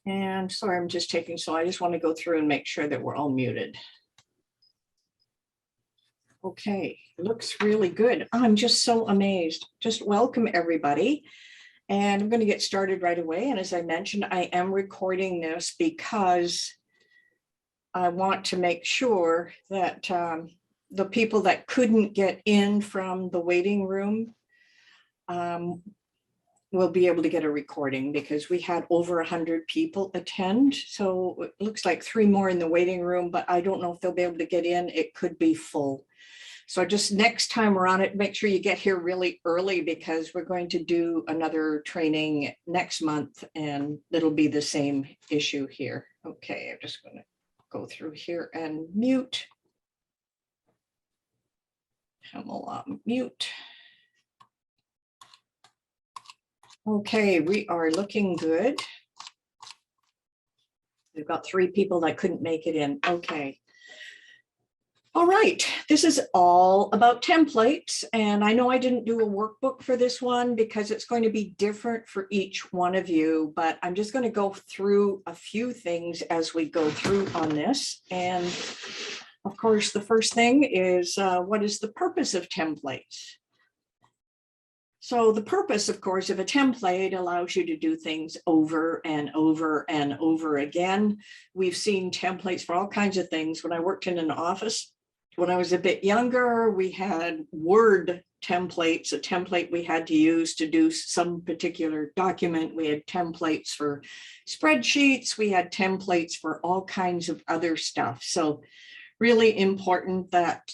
And sorry, I'm just taking, so I just want to go through and make sure that we're all muted. Okay, looks really good. I'm just so amazed. Just welcome everybody. And I'm going to get started right away. And as I mentioned, I am recording this because I want to make sure that the people that couldn't get in from the waiting room will be able to get a recording, because we had over 100 people attend. So it looks like 3 more in the waiting room, but I don't know if they'll be able to get in. It could be full. So just next time we're on it, make sure you get here really early, because we're going to do another training next month and it'll be the same issue here. Okay, I'm just going to go through here and mute. Pamela, mute. Okay, we are looking good. We've got 3 people that couldn't make it in. Okay. All right, this is all about templates. And I know I didn't do a workbook for this one because it's going to be different for each one of you, but I'm just going to go through a few things as we go through on this. And of course, the first thing is what is the purpose of templates? So the purpose, of course, of a template allows you to do things over and over and over again. We've seen templates for all kinds of things. When I worked in an office, when I was a bit younger, we had Word templates, a template we had to use to do some particular document. We had templates for spreadsheets. We had templates for all kinds of other stuff. So really important that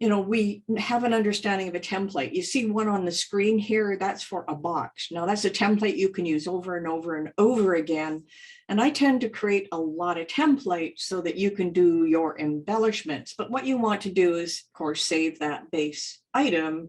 we have an understanding of a template. You see one on the screen here, that's for a box. Now that's a template you can use over and over and over again. And I tend to create a lot of templates so that you can do your embellishments. But what you want to do is, of course, save that base item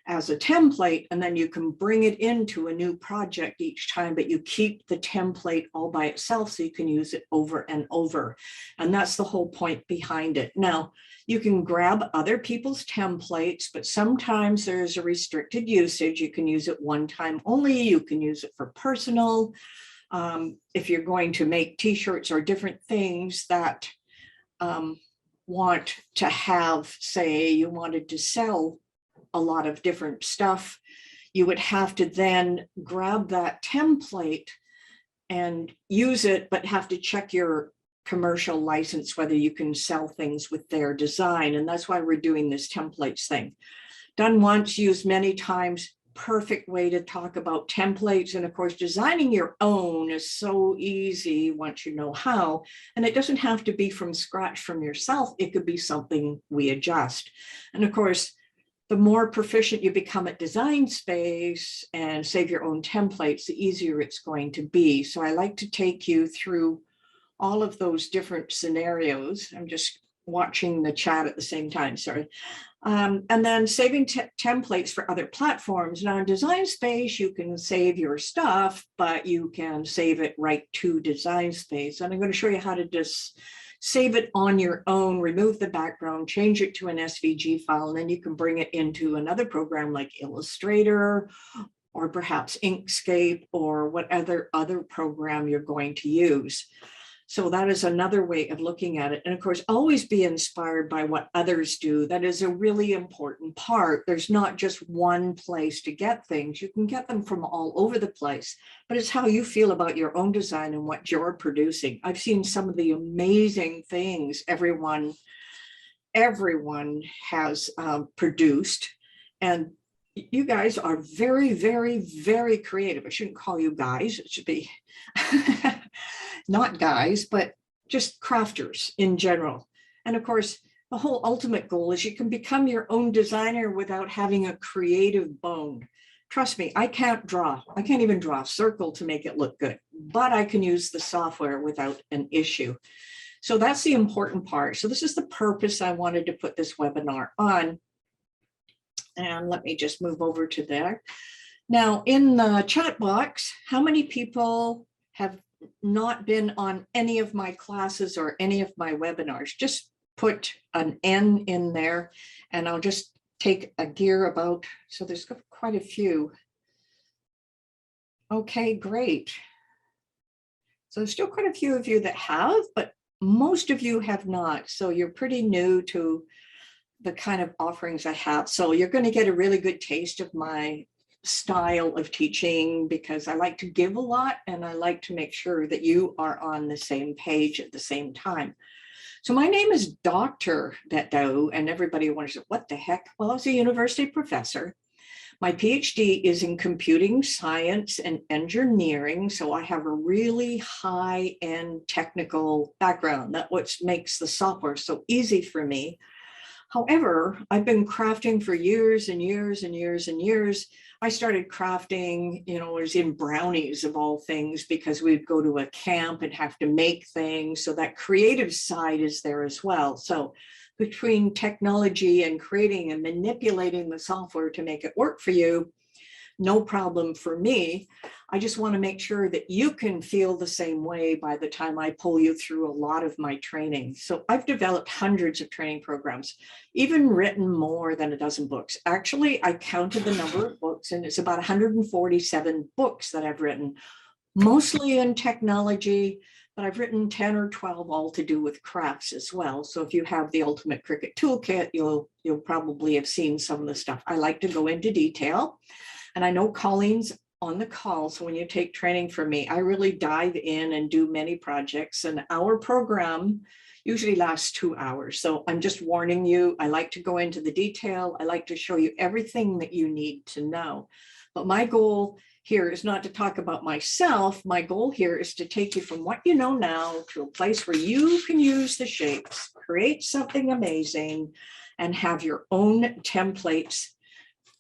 as a template, and then you can bring it into a new project each time, but you keep the template all by itself so you can use it over and over. And that's the whole point behind it. Now, you can grab other people's templates, but sometimes there's a restricted usage. You can use it one time only. You can use it for personal. If you're going to make t-shirts or different things that want to have, say, you wanted to sell a lot of different stuff, you would have to then grab that template and use it, but have to check your commercial license, whether you can sell things with their design. And that's why we're doing this templates thing. Done once, used many times, perfect way to talk about templates. And of course, designing your own is so easy once you know how, and it doesn't have to be from scratch from yourself. It could be something we adjust. And of course, the more proficient you become at Design Space and save your own templates, the easier it's going to be. So I like to take you through all of those different scenarios. I'm just watching the chat at the same time, sorry. And then saving templates for other platforms. Now in Design Space, you can save your stuff, but you can save it right to Design Space. And I'm going to show you how to just save it on your own, remove the background, change it to an SVG file, and then you can bring it into another program like Illustrator, or perhaps Inkscape, or whatever other program you're going to use. So that is another way of looking at it. And of course, always be inspired by what others do. That is a really important part. There's not just one place to get things. You can get them from all over the place, but it's how you feel about your own design and what you're producing. I've seen some of the amazing things everyone has produced. And you guys are very, very, very creative. I shouldn't call you guys. It should be not guys, but just crafters in general. And of course, the whole ultimate goal is you can become your own designer without having a creative bone. Trust me, I can't draw. I can't even draw a circle to make it look good, but I can use the software without an issue. So that's the important part. So this is the purpose I wanted to put this webinar on. And let me just move over to there. Now in the chat box, how many people have not been on any of my classes or any of my webinars? Just put an N in there and I'll just take a gear about, so there's quite a few. Okay, great. So there's still quite a few of you that have, but most of you have not. So you're pretty new to the kind of offerings I have. So you're going to get a really good taste of my style of teaching, because I like to give a lot and I like to make sure that you are on the same page at the same time. So my name is Dr. Betteau, and everybody wonders, what the heck? Well, I was a university professor. My PhD is in computing science and engineering, so I have a really high-end technical background. That's what makes the software so easy for me. However, I've been crafting for years and years and years and years. I started crafting, it was in brownies of all things, because we'd go to a camp and have to make things. So that creative side is there as well. So between technology and creating and manipulating the software to make it work for you, no problem for me. I just want to make sure that you can feel the same way by the time I pull you through a lot of my training. So I've developed hundreds of training programs, even written more than a dozen books. Actually, I counted the number of books, and it's about 147 books that I've written, mostly in technology, but I've written 10 or 12 all to do with crafts as well. So if you have the Ultimate Cricut Toolkit, you'll probably have seen some of the stuff. I like to go into detail. And I know Colleen's on the call, so when you take training from me, I really dive in and do many projects. And our program usually lasts 2 hours. So I'm just warning you, I like to go into the detail. I like to show you everything that you need to know. But my goal here is not to talk about myself. My goal here is to take you from what you know now to a place where you can use the shapes, create something amazing, and have your own templates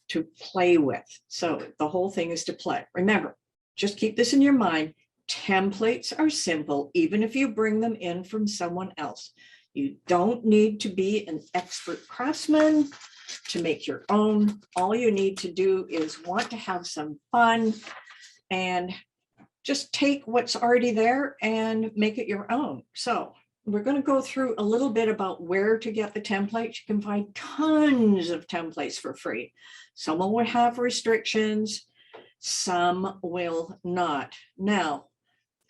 to play with. So the whole thing is to play. Remember, just keep this in your mind. Templates are simple, even if you bring them in from someone else. You don't need to be an expert craftsman to make your own. All you need to do is want to have some fun and just take what's already there and make it your own. So we're going to go through a little bit about where to get the templates. You can find tons of templates for free. Some will have restrictions, some will not. Now,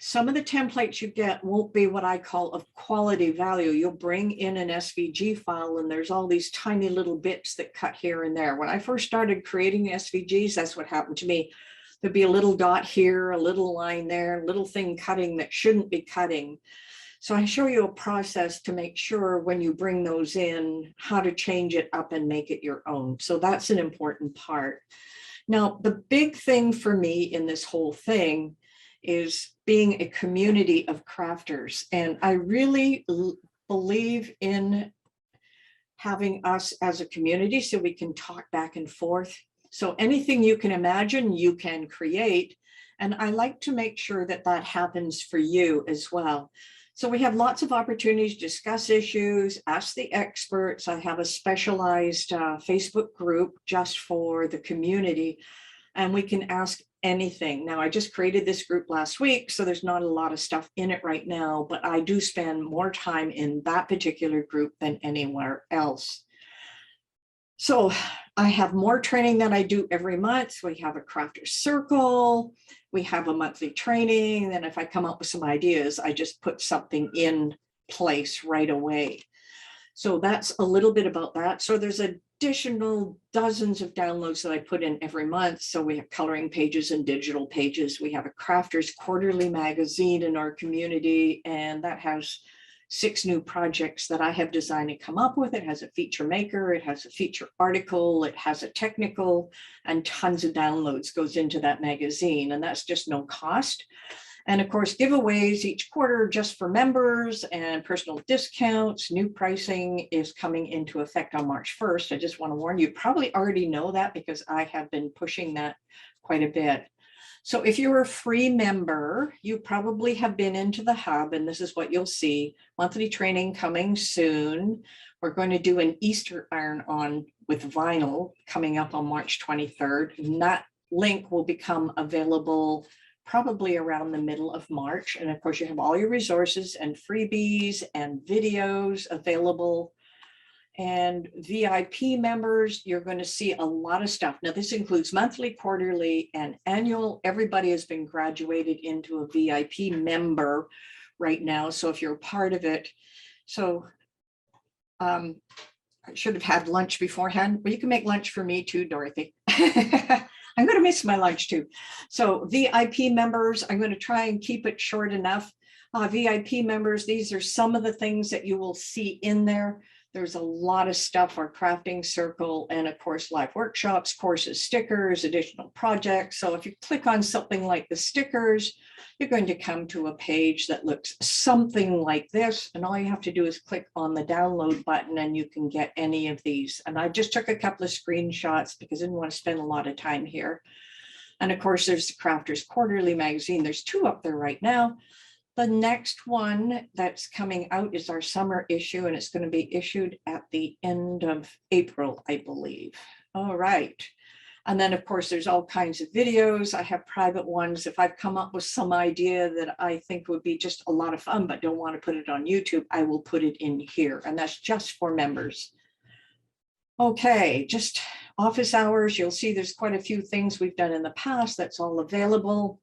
some of the templates you get won't be what I call of quality value. You'll bring in an SVG file and there's all these tiny little bits that cut here and there. When I first started creating SVGs, that's what happened to me. There'd be a little dot here, a little line there, a little thing cutting that shouldn't be cutting. So I show you a process to make sure when you bring those in, how to change it up and make it your own. So that's an important part. Now, the big thing for me in this whole thing is being a community of crafters. And I really believe in having us as a community so we can talk back and forth. So anything you can imagine, you can create. And I like to make sure that that happens for you as well. So we have lots of opportunities to discuss issues, ask the experts. I have a specialized Facebook group just for the community, and we can ask anything. Now, I just created this group last week, so there's not a lot of stuff in it right now, but I do spend more time in that particular group than anywhere else. So I have more training than I do every month. We have a crafter circle. We have a monthly training. Then if I come up with some ideas, I just put something in place right away. So that's a little bit about that. So there's additional dozens of downloads that I put in every month. So we have coloring pages and digital pages. We have a Crafters Quarterly magazine in our community, and that has 6 new projects that I have designed and come up with. It has a feature maker, it has a feature article, it has a technical, and tons of downloads goes into that magazine. And that's just no cost. And of course, giveaways each quarter just for members and personal discounts. New pricing is coming into effect on March 1st. I just want to warn you, probably already know that because I have been pushing that quite a bit. So if you're a free member, you probably have been into the hub, and this is what you'll see. Monthly training coming soon. We're going to do an Easter iron-on with vinyl coming up on March 23rd. And that link will become available probably around the middle of March. And of course, you have all your resources and freebies and videos available. And VIP members, you're going to see a lot of stuff. Now, this includes monthly, quarterly, and annual. Everybody has been graduated into a VIP member right now. So if you're a part of it, so I should have had lunch beforehand, but you can make lunch for me too, Dorothy. I'm going to miss my lunch too. So VIP members, I'm going to try and keep it short enough. VIP members, these are some of the things that you will see in there. There's a lot of stuff, our crafting circle, and of course, live workshops, courses, stickers, additional projects. So if you click on something like the stickers, you're going to come to a page that looks something like this. And all you have to do is click on the download button and you can get any of these. And I just took a couple of screenshots because I didn't want to spend a lot of time here. And of course, there's the Crafters Quarterly magazine. There's 2 up there right now. The next one that's coming out is our summer issue, and it's going to be issued at the end of April, I believe. All right. And then, of course, there's all kinds of videos. I have private ones. If I've come up with some idea that I think would be just a lot of fun, but don't want to put it on YouTube, I will put it in here. And that's just for members. Okay, just office hours. You'll see there's quite a few things we've done in the past. That's all available.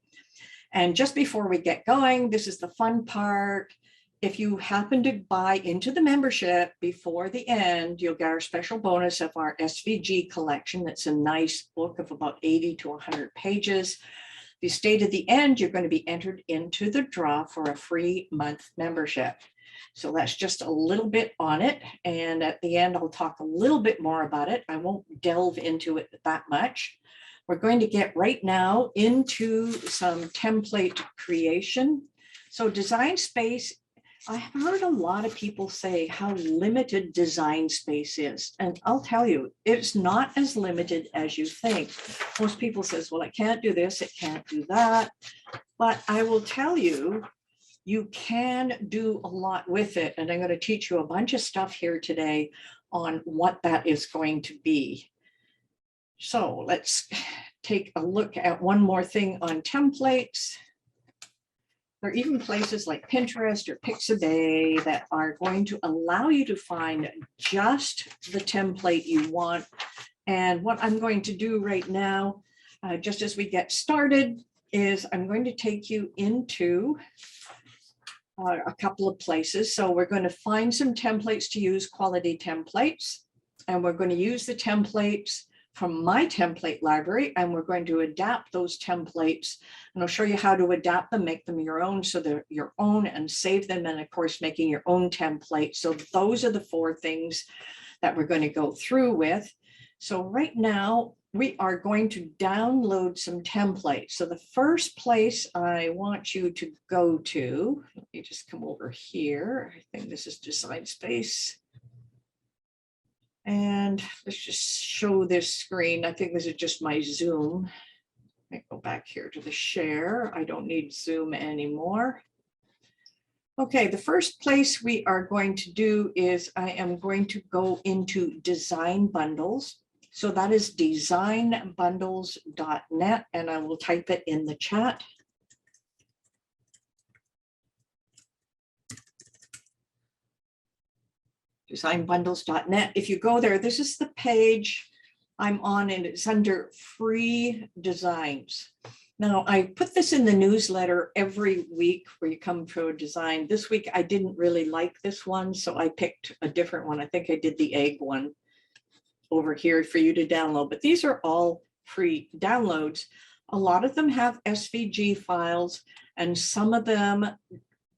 And just before we get going, this is the fun part. If you happen to buy into the membership before the end, you'll get our special bonus of our SVG collection. That's a nice book of about 80 to 100 pages. If you stay to the end, you're going to be entered into the draw for a free month membership. So that's just a little bit on it. And at the end, I'll talk a little bit more about it. I won't delve into it that much. We're going to get right now into some template creation. So Design Space, I have heard a lot of people say how limited Design Space is. And I'll tell you, it's not as limited as you think. Most people says, well, it can't do this, it can't do that. But I will tell you, you can do a lot with it. And I'm going to teach you a bunch of stuff here today on what that is going to be. So let's take a look at one more thing on templates. There are even places like Pinterest or Pixabay that are going to allow you to find just the template you want. And what I'm going to do right now, just as we get started, is I'm going to take you into a couple of places. So we're going to find some templates to use, quality templates, and we're going to use the templates from my template library, and we're going to adapt those templates, and I'll show you how to adapt them, make them your own, so they're your own, and save them, and of course making your own template. So those are the 4 things that we're going to go through with. So right now we are going to download some templates. So the first place I want you to go to, let me just come over here. I think this is Design Space. And let's just show this screen. I think this is just my Zoom. Let me go back here to the share. I don't need Zoom anymore. Okay, the first place we are going to do is I am going to go into Design Bundles. So that is designbundles.net, and I will type it in the chat. Designbundles.net. If you go there, this is the page I'm on, and it's under free designs. Now, I put this in the newsletter every week where you come to a design. This week, I didn't really like this one, so I picked a different one. I think I did the egg one over here for you to download, but these are all free downloads. A lot of them have SVG files, and some of them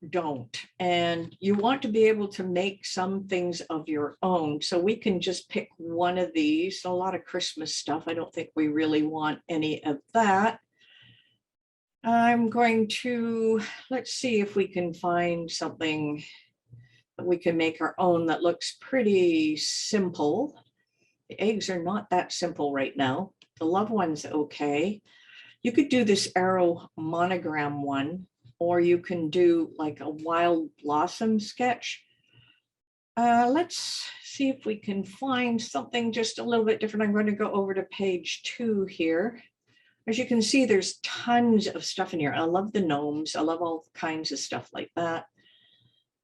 don't. And you want to be able to make some things of your own. So we can just pick one of these. A lot of Christmas stuff. I don't think we really want any of that. I'm going to, let's see if we can find something that we can make our own that looks pretty simple. The eggs are not that simple right now. The love one's okay. You could do this arrow monogram one, or you can do like a wild blossom sketch. Let's see if we can find something just a little bit different. I'm going to go over to page 2 here. As you can see, there's tons of stuff in here. I love the gnomes. I love all kinds of stuff like that.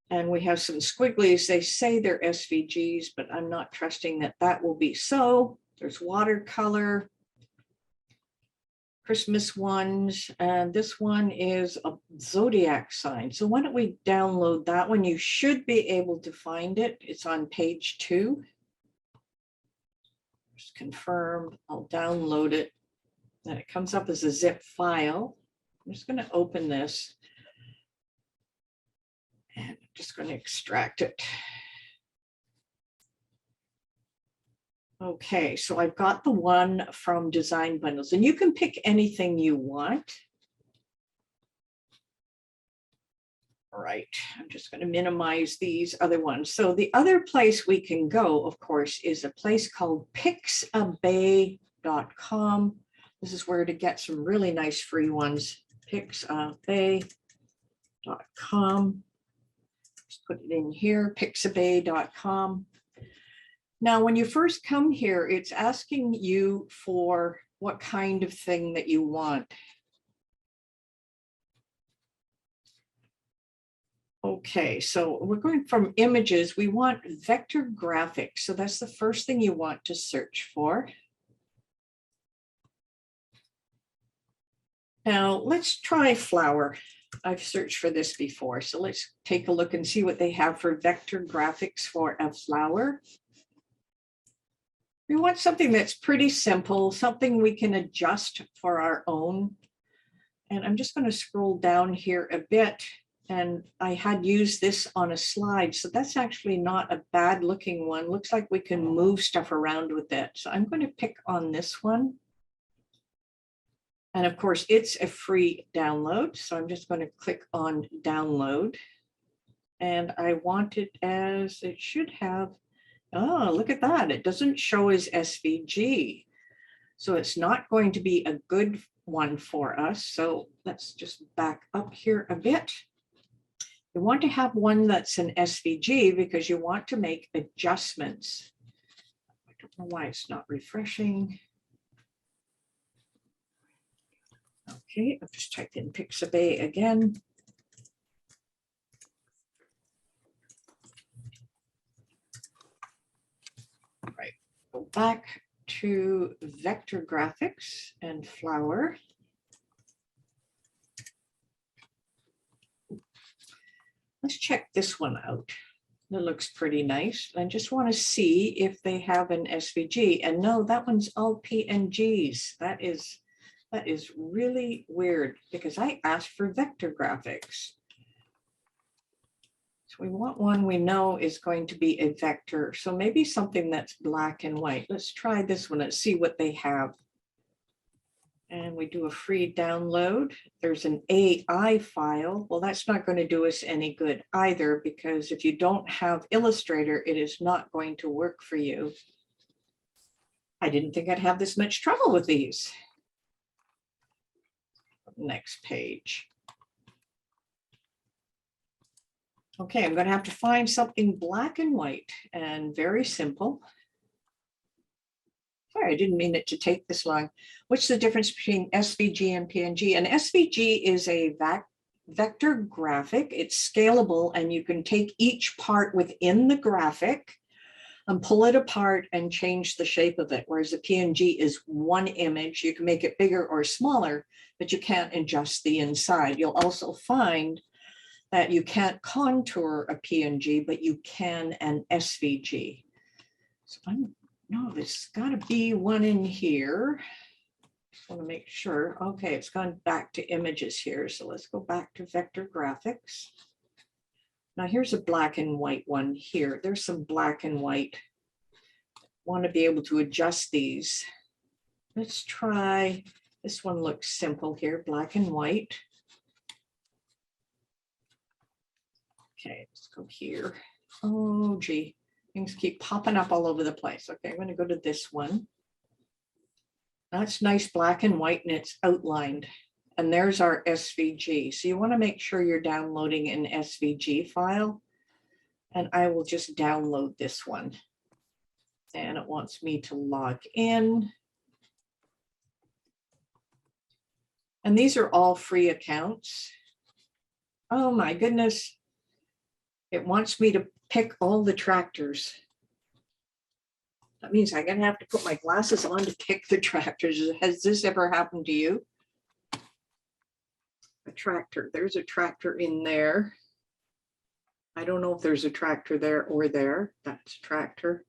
And we have some squigglies. They say they're SVGs, but I'm not trusting that that will be so. There's watercolor, Christmas ones, and this one is a zodiac sign. So why don't we download that one? You should be able to find it. It's on page 2. Just confirm. I'll download it. And it comes up as a zip file. I'm just going to open this. And I'm just going to extract it. Okay, so I've got the one from Design Bundles, and you can pick anything you want. All right, I'm just going to minimize these other ones. So the other place we can go, of course, is a place called pixabay.com. This is where to get some really nice free ones, pixabay.com. Just put it in here, pixabay.com. Now, when you first come here, it's asking you for what kind of thing that you want. Okay, so we're going from images. We want vector graphics. So that's the first thing you want to search for. Now, let's try flower. I've searched for this before. So let's take a look and see what they have for vector graphics for a flower. We want something that's pretty simple, something we can adjust for our own. And I'm just going to scroll down here a bit. And I had used this on a slide. So that's actually not a bad looking one. Looks like we can move stuff around with it. So I'm going to pick on this one. And of course, it's a free download. So I'm just going to click on download. And I want it as it should have. Oh, look at that. It doesn't show as SVG. So it's not going to be a good one for us. So let's just back up here a bit. You want to have one that's an SVG because you want to make adjustments. I don't know why it's not refreshing. Okay, I've just typed in Pixabay again. All right, go back to vector graphics and flower. Let's check this one out. It looks pretty nice. I just want to see if they have an SVG. And no, that one's all PNGs. That is really weird because I asked for vector graphics. So we want one we know is going to be a vector. So maybe something that's black and white. Let's try this one and see what they have. And we do a free download. There's an AI file. Well, that's not going to do us any good either, because if you don't have Illustrator, it is not going to work for you. I didn't think I'd have this much trouble with these. Next page. Okay, I'm going to have to find something black and white and very simple. Sorry, I didn't mean it to take this long. What's the difference between SVG and PNG? An SVG is a vector graphic. It's scalable, and you can take each part within the graphic and pull it apart and change the shape of it. Whereas a PNG is one image. You can make it bigger or smaller, but you can't adjust the inside. You'll also find that you can't contour a PNG, but you can an SVG. So no, there's got to be one in here. Just want to make sure. Okay, it's gone back to images here. So let's go back to vector graphics. Now here's a black and white one here. There's some black and white. Want to be able to adjust these. Let's try, this one looks simple here, black and white. Okay, let's go here. Oh, gee. Things keep popping up all over the place. Okay, I'm going to go to this one. That's nice black and white, and it's outlined. And there's our SVG. So you want to make sure you're downloading an SVG file. And I will just download this one. And it wants me to log in. And these are all free accounts. Oh my goodness. It wants me to pick all the tractors. That means I'm gonna have to put my glasses on to pick the tractors. Has this ever happened to you? A tractor, there's a tractor in there. I don't know if there's a tractor there or there. That's a tractor.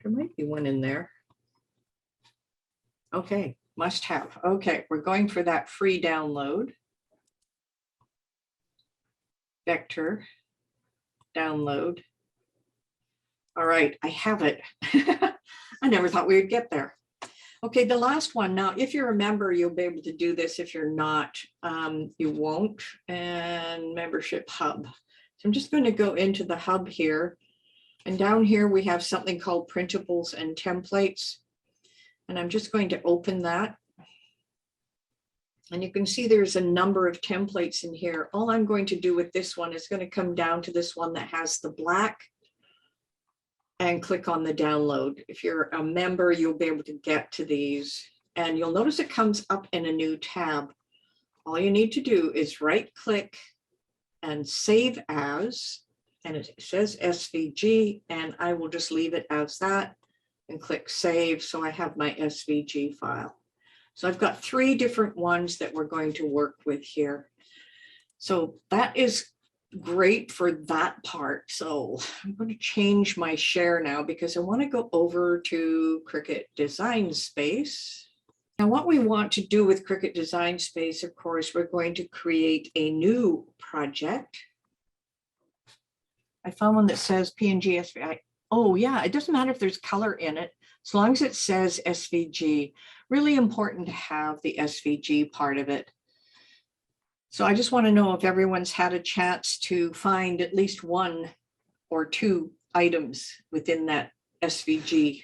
There might be one in there. Okay, must have. Okay, we're going for that free download. Vector, download. All right, I have it. I never thought we would get there. Okay, the last one. Now, if you're a member, you'll be able to do this. If you're not, you won't. And membership hub. So I'm just going to go into the hub here. And down here, we have something called printables and templates. And I'm just going to open that. And you can see there's a number of templates in here. All I'm going to do with this one is going to come down to this one that has the black and click on the download. If you're a member, you'll be able to get to these. And you'll notice it comes up in a new tab. All you need to do is right click and save as, and it says SVG, and I will just leave it as that and click save. So I have my SVG file. So I've got 3 different ones that we're going to work with here. So that is great for that part. So I'm going to change my share now because I want to go over to Cricut Design Space. Now what we want to do with Cricut Design Space, of course, we're going to create a new project. I found one that says PNG SVG. Oh yeah, it doesn't matter if there's color in it, as long as it says SVG. Really important to have the SVG part of it. So I just want to know if everyone's had a chance to find at least 1 or 2 items within that SVG.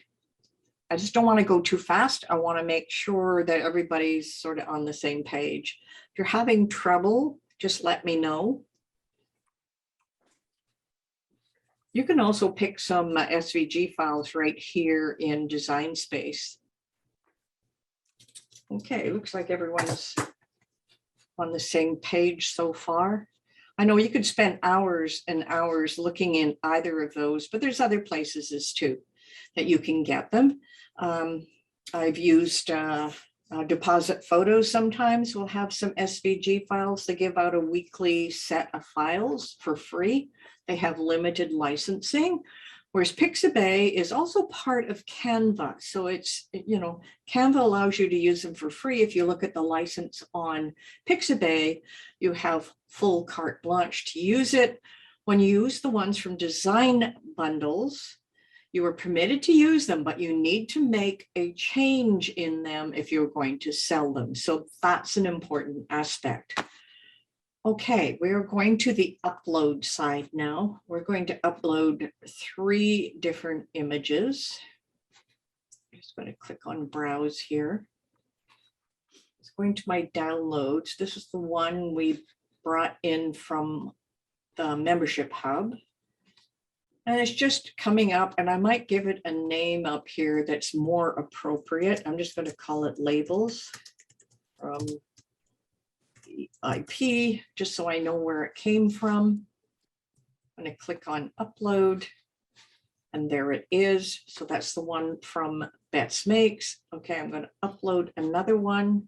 I just don't want to go too fast. I want to make sure that everybody's sort of on the same page. If you're having trouble, just let me know. You can also pick some SVG files right here in Design Space. Okay, looks like everyone's on the same page so far. I know you could spend hours and hours looking in either of those, but there's other places as too that you can get them. I've used Deposit Photos sometimes will have some SVG files. They give out a weekly set of files for free. They have limited licensing, whereas Pixabay is also part of Canva. So it's, you know, Canva allows you to use them for free. If you look at the license on Pixabay, you have full carte blanche to use it. When you use the ones from Design Bundles, you are permitted to use them, but you need to make a change in them if you're going to sell them. So that's an important aspect. Okay, we are going to the upload side now. We're going to upload 3 different images. I'm just going to click on Browse here. It's going to my downloads. This is the one we brought in from the membership hub. And it's just coming up, and I might give it a name up here that's more appropriate. I'm just going to call it labels from the IP, just so I know where it came from. I'm going to click on upload, and there it is. So that's the one from BettesMakes. Okay, I'm going to upload another one.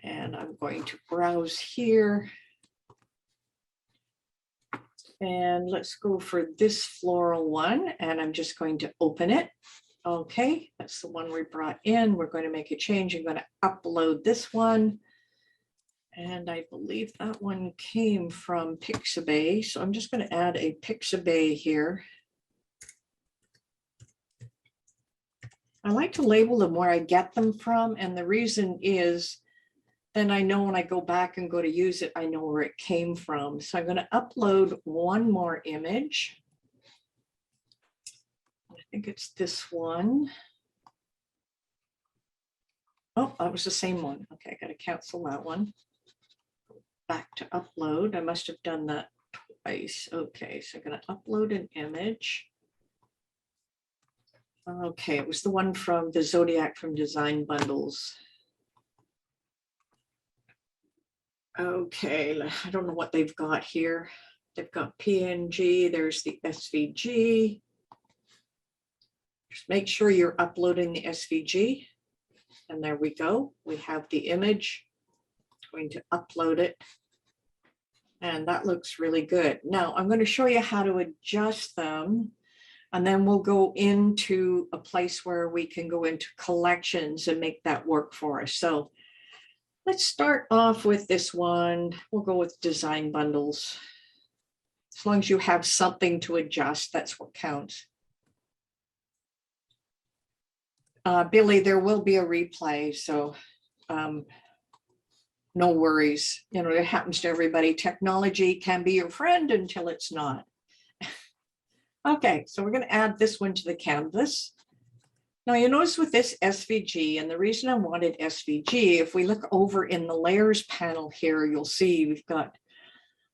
And I'm going to browse here. And let's go for this floral one, and I'm just going to open it. Okay, that's the one we brought in. We're going to make a change. I'm going to upload this one. And I believe that one came from Pixabay. So I'm just going to add a Pixabay here. I like to label them where I get them from. And the reason is, then I know when I go back and go to use it, I know where it came from. So I'm going to upload one more image. I think it's this one. Oh, that was the same one. Okay, I got to cancel that one. Back to upload. I must have done that twice. Okay, so I'm going to upload an image. Okay, it was the one from the Zodiac from Design Bundles. Okay, I don't know what they've got here. They've got PNG, there's the SVG. Just make sure you're uploading the SVG. And there we go. We have the image. I'm going to upload it. And that looks really good. Now I'm going to show you how to adjust them. And then we'll go into a place where we can go into collections and make that work for us. So let's start off with this one. We'll go with design bundles. As long as you have something to adjust, that's what counts. Billy, there will be a replay, so no worries. You know, it happens to everybody. Technology can be your friend until it's not. Okay, so we're going to add this one to the canvas. Now you notice with this SVG, and the reason I wanted SVG, if we look over in the layers panel here, you'll see we've got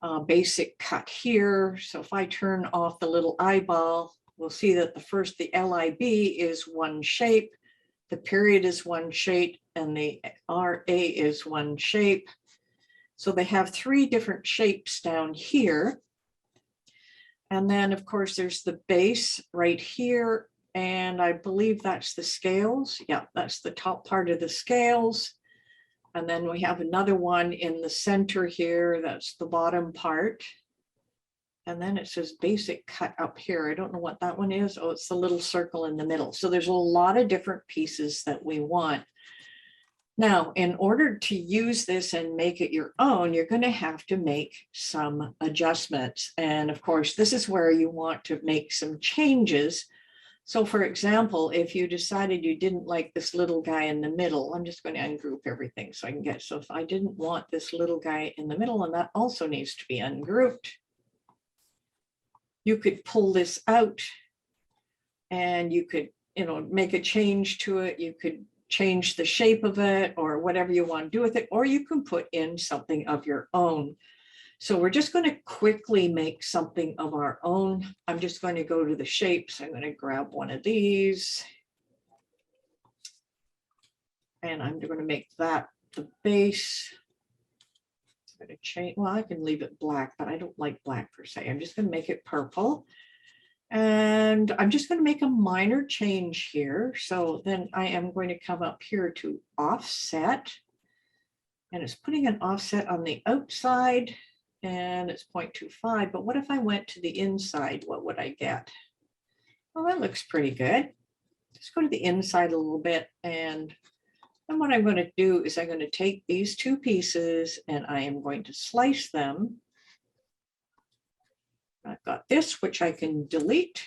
a basic cut here. So if I turn off the little eyeball, we'll see that the LIB is one shape, the period is one shape, and the RA is one shape. So they have three different shapes down here. And then of course there's the base right here. And I believe that's the scales. Yeah, that's the top part of the scales. And then we have another one in the center here. That's the bottom part. And then it says basic cut up here. I don't know what that one is. Oh, it's the little circle in the middle. So there's a lot of different pieces that we want. Now, in order to use this and make it your own, you're going to have to make some adjustments. And of course, this is where you want to make some changes. So for example, if you decided you didn't like this little guy in the middle, I'm just going to ungroup everything so I can get, so if I didn't want this little guy in the middle, and that also needs to be ungrouped, you could pull this out and you could, you know, make a change to it. You could change the shape of it or whatever you want to do with it, or you can put in something of your own. So we're just going to quickly make something of our own. I'm just going to go to the shapes. I'm going to grab one of these. And I'm going to make that the base. I'm going to change, well, I can leave it black, but I don't like black per se. I'm just going to make it purple. And I'm just going to make a minor change here. So then I am going to come up here to offset. And it's putting an offset on the outside. And it's 0.25, but what if I went to the inside? What would I get? Well, that looks pretty good. Let's go to the inside a little bit. And then what I'm going to do is I'm going to take these two pieces and I am going to slice them. I've got this, which I can delete.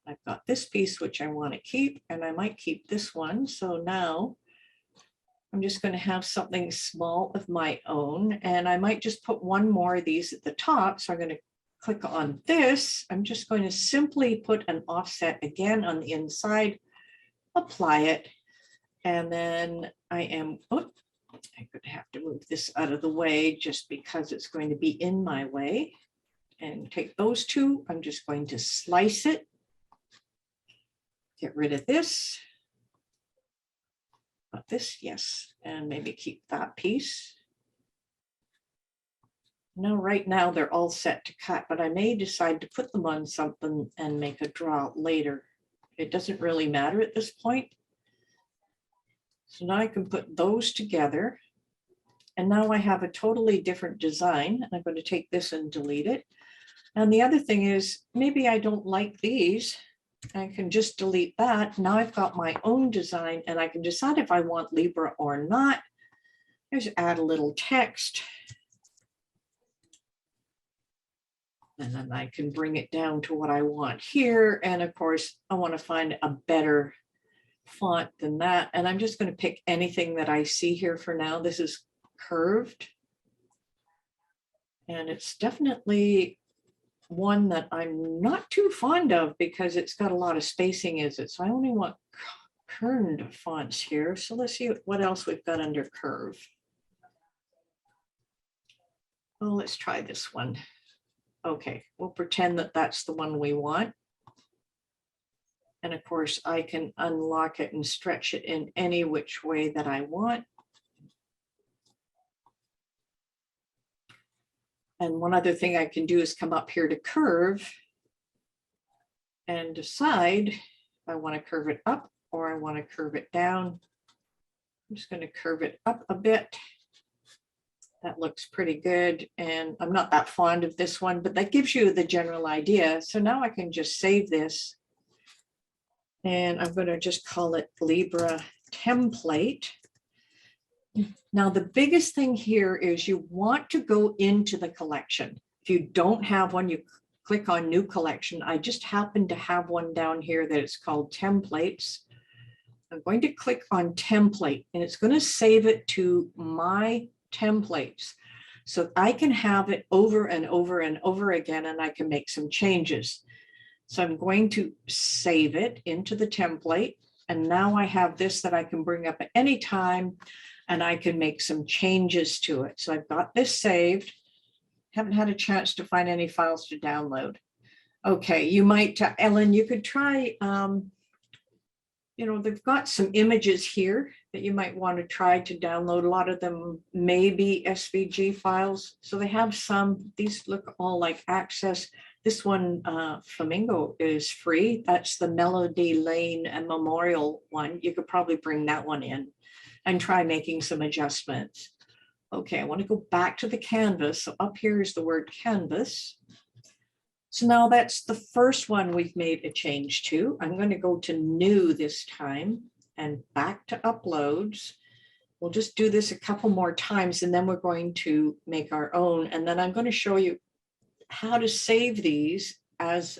I've got this piece, which I want to keep, and I might keep this one. So now I'm just going to have something small of my own, and I might just put one more of these at the top. So I'm going to click on this. I'm just going to simply put an offset again on the inside, apply it, and then I am, oh, I'm going to have to move this out of the way just because it's going to be in my way. And take those two. I'm just going to slice it, get rid of this. This, yes, and maybe keep that piece. Now, right now they're all set to cut, but I may decide to put them on something and make a draw later. It doesn't really matter at this point. So now I can put those together. And now I have a totally different design. I'm going to take this and delete it. And the other thing is, maybe I don't like these. I can just delete that. Now I've got my own design and I can decide if I want Libra or not. Just add a little text. And then I can bring it down to what I want here. And of course, I want to find a better font than that. And I'm just going to pick anything that I see here for now. This is curved. And it's definitely one that I'm not too fond of because it's got a lot of spacing in it. So I only want kerned fonts here. So let's see what else we've got under curve. Well, let's try this one. Okay, we'll pretend that that's the one we want. And of course, I can unlock it and stretch it in any which way that I want. And one other thing I can do is come up here to curve and decide if I want to curve it up or I want to curve it down. I'm just going to curve it up a bit. That looks pretty good. And I'm not that fond of this one, but that gives you the general idea. So now I can just save this. And I'm going to just call it Libra template. Now, the biggest thing here is you want to go into the collection. If you don't have one, you click on new collection. I just happen to have one down here that is called templates. I'm going to click on template and it's going to save it to my templates. So I can have it over and over and over again and I can make some changes. So I'm going to save it into the template. And now I have this that I can bring up at any time and I can make some changes to it. So I've got this saved. Haven't had a chance to find any files to download. Okay, you might, Ellen, you could try, they've got some images here that you might want to try to download. A lot of them may be SVG files. So they have some, these look all like Access. This one, Flamingo, is free. That's the Melody Lane and Memorial one. You could probably bring that one in and try making some adjustments. Okay, I want to go back to the canvas. So up here is the word canvas. So now that's the first one we've made a change to. I'm going to go to new this time and back to uploads. We'll just do this a couple more times and then we're going to make our own. And then I'm going to show you how to save these as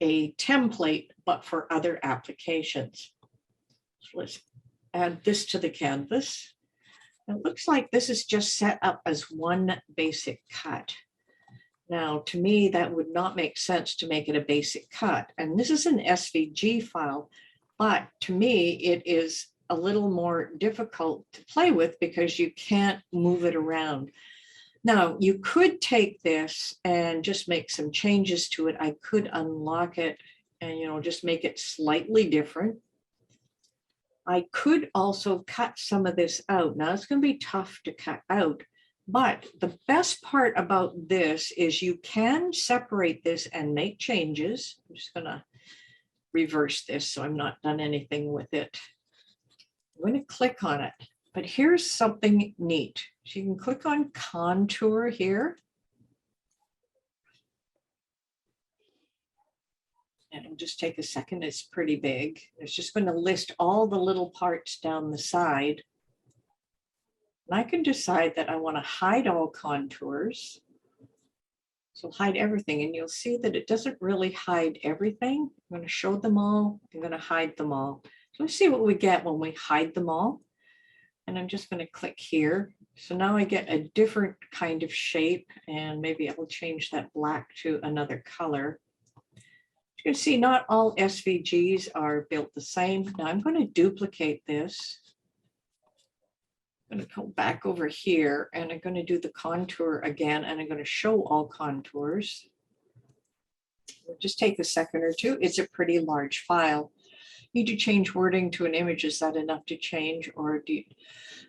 a template, but for other applications. So let's add this to the canvas. It looks like this is just set up as one basic cut. Now, to me, that would not make sense to make it a basic cut. And this is an SVG file, but to me, it is a little more difficult to play with because you can't move it around. Now, you could take this and just make some changes to it. I could unlock it and, just make it slightly different. I could also cut some of this out. Now, it's going to be tough to cut out, but the best part about this is you can separate this and make changes. I'm just going to reverse this so I'm not done anything with it. I'm going to click on it, but here's something neat. So you can click on contour here. And it'll just take a second, it's pretty big. It's just going to list all the little parts down the side. And I can decide that I want to hide all contours. So hide everything, and you'll see that it doesn't really hide everything. I'm going to show them all. I'm going to hide them all. So let's see what we get when we hide them all. And I'm just going to click here. So now I get a different kind of shape, and maybe I will change that black to another color. You can see not all SVGs are built the same. Now I'm going to duplicate this. I'm going to go back over here and I'm going to do the contour again, and I'm going to show all contours. It'll just take a second or two. It's a pretty large file. Need to change wording to an image. Is that enough to change, or do you?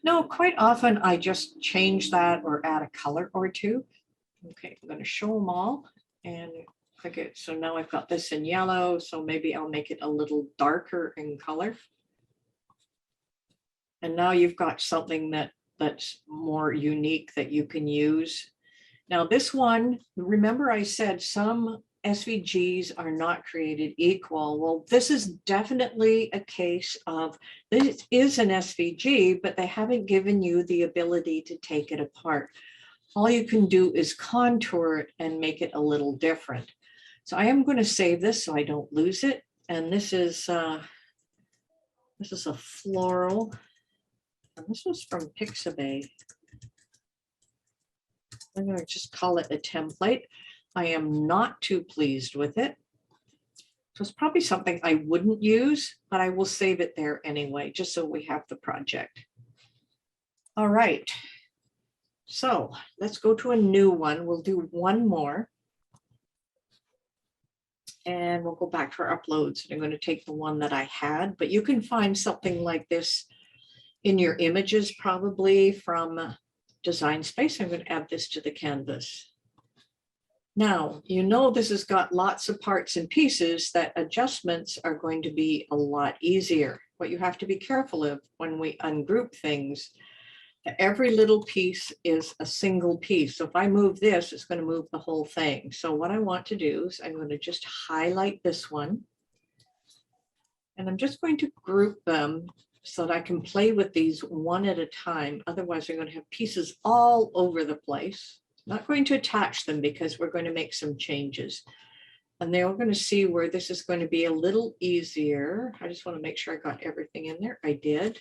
No, quite often I just change that or add a color or two. Okay, I'm going to show them all and click it. So now I've got this in yellow, so maybe I'll make it a little darker in color. And now you've got something that's more unique that you can use. Now this one, remember I said some SVGs are not created equal. Well, this is definitely a case of this is an SVG, but they haven't given you the ability to take it apart. All you can do is contour it and make it a little different. So I am going to save this so I don't lose it. And this is a floral. And this was from Pixabay. I'm going to just call it a template. I am not too pleased with it. So it's probably something I wouldn't use, but I will save it there anyway, just so we have the project. All right. So let's go to a new one. We'll do one more. And we'll go back to our uploads. And I'm going to take the one that I had, but you can find something like this in your images, probably from Design Space. I'm going to add this to the canvas. Now, you know this has got lots of parts and pieces that adjustments are going to be a lot easier. What you have to be careful of when we ungroup things, every little piece is a single piece. So if I move this, it's going to move the whole thing. So what I want to do is I'm going to just highlight this one. And I'm just going to group them so that I can play with these one at a time. Otherwise, I'm going to have pieces all over the place. Not going to attach them because we're going to make some changes. And they're going to see where this is going to be a little easier. I just want to make sure I got everything in there. I did.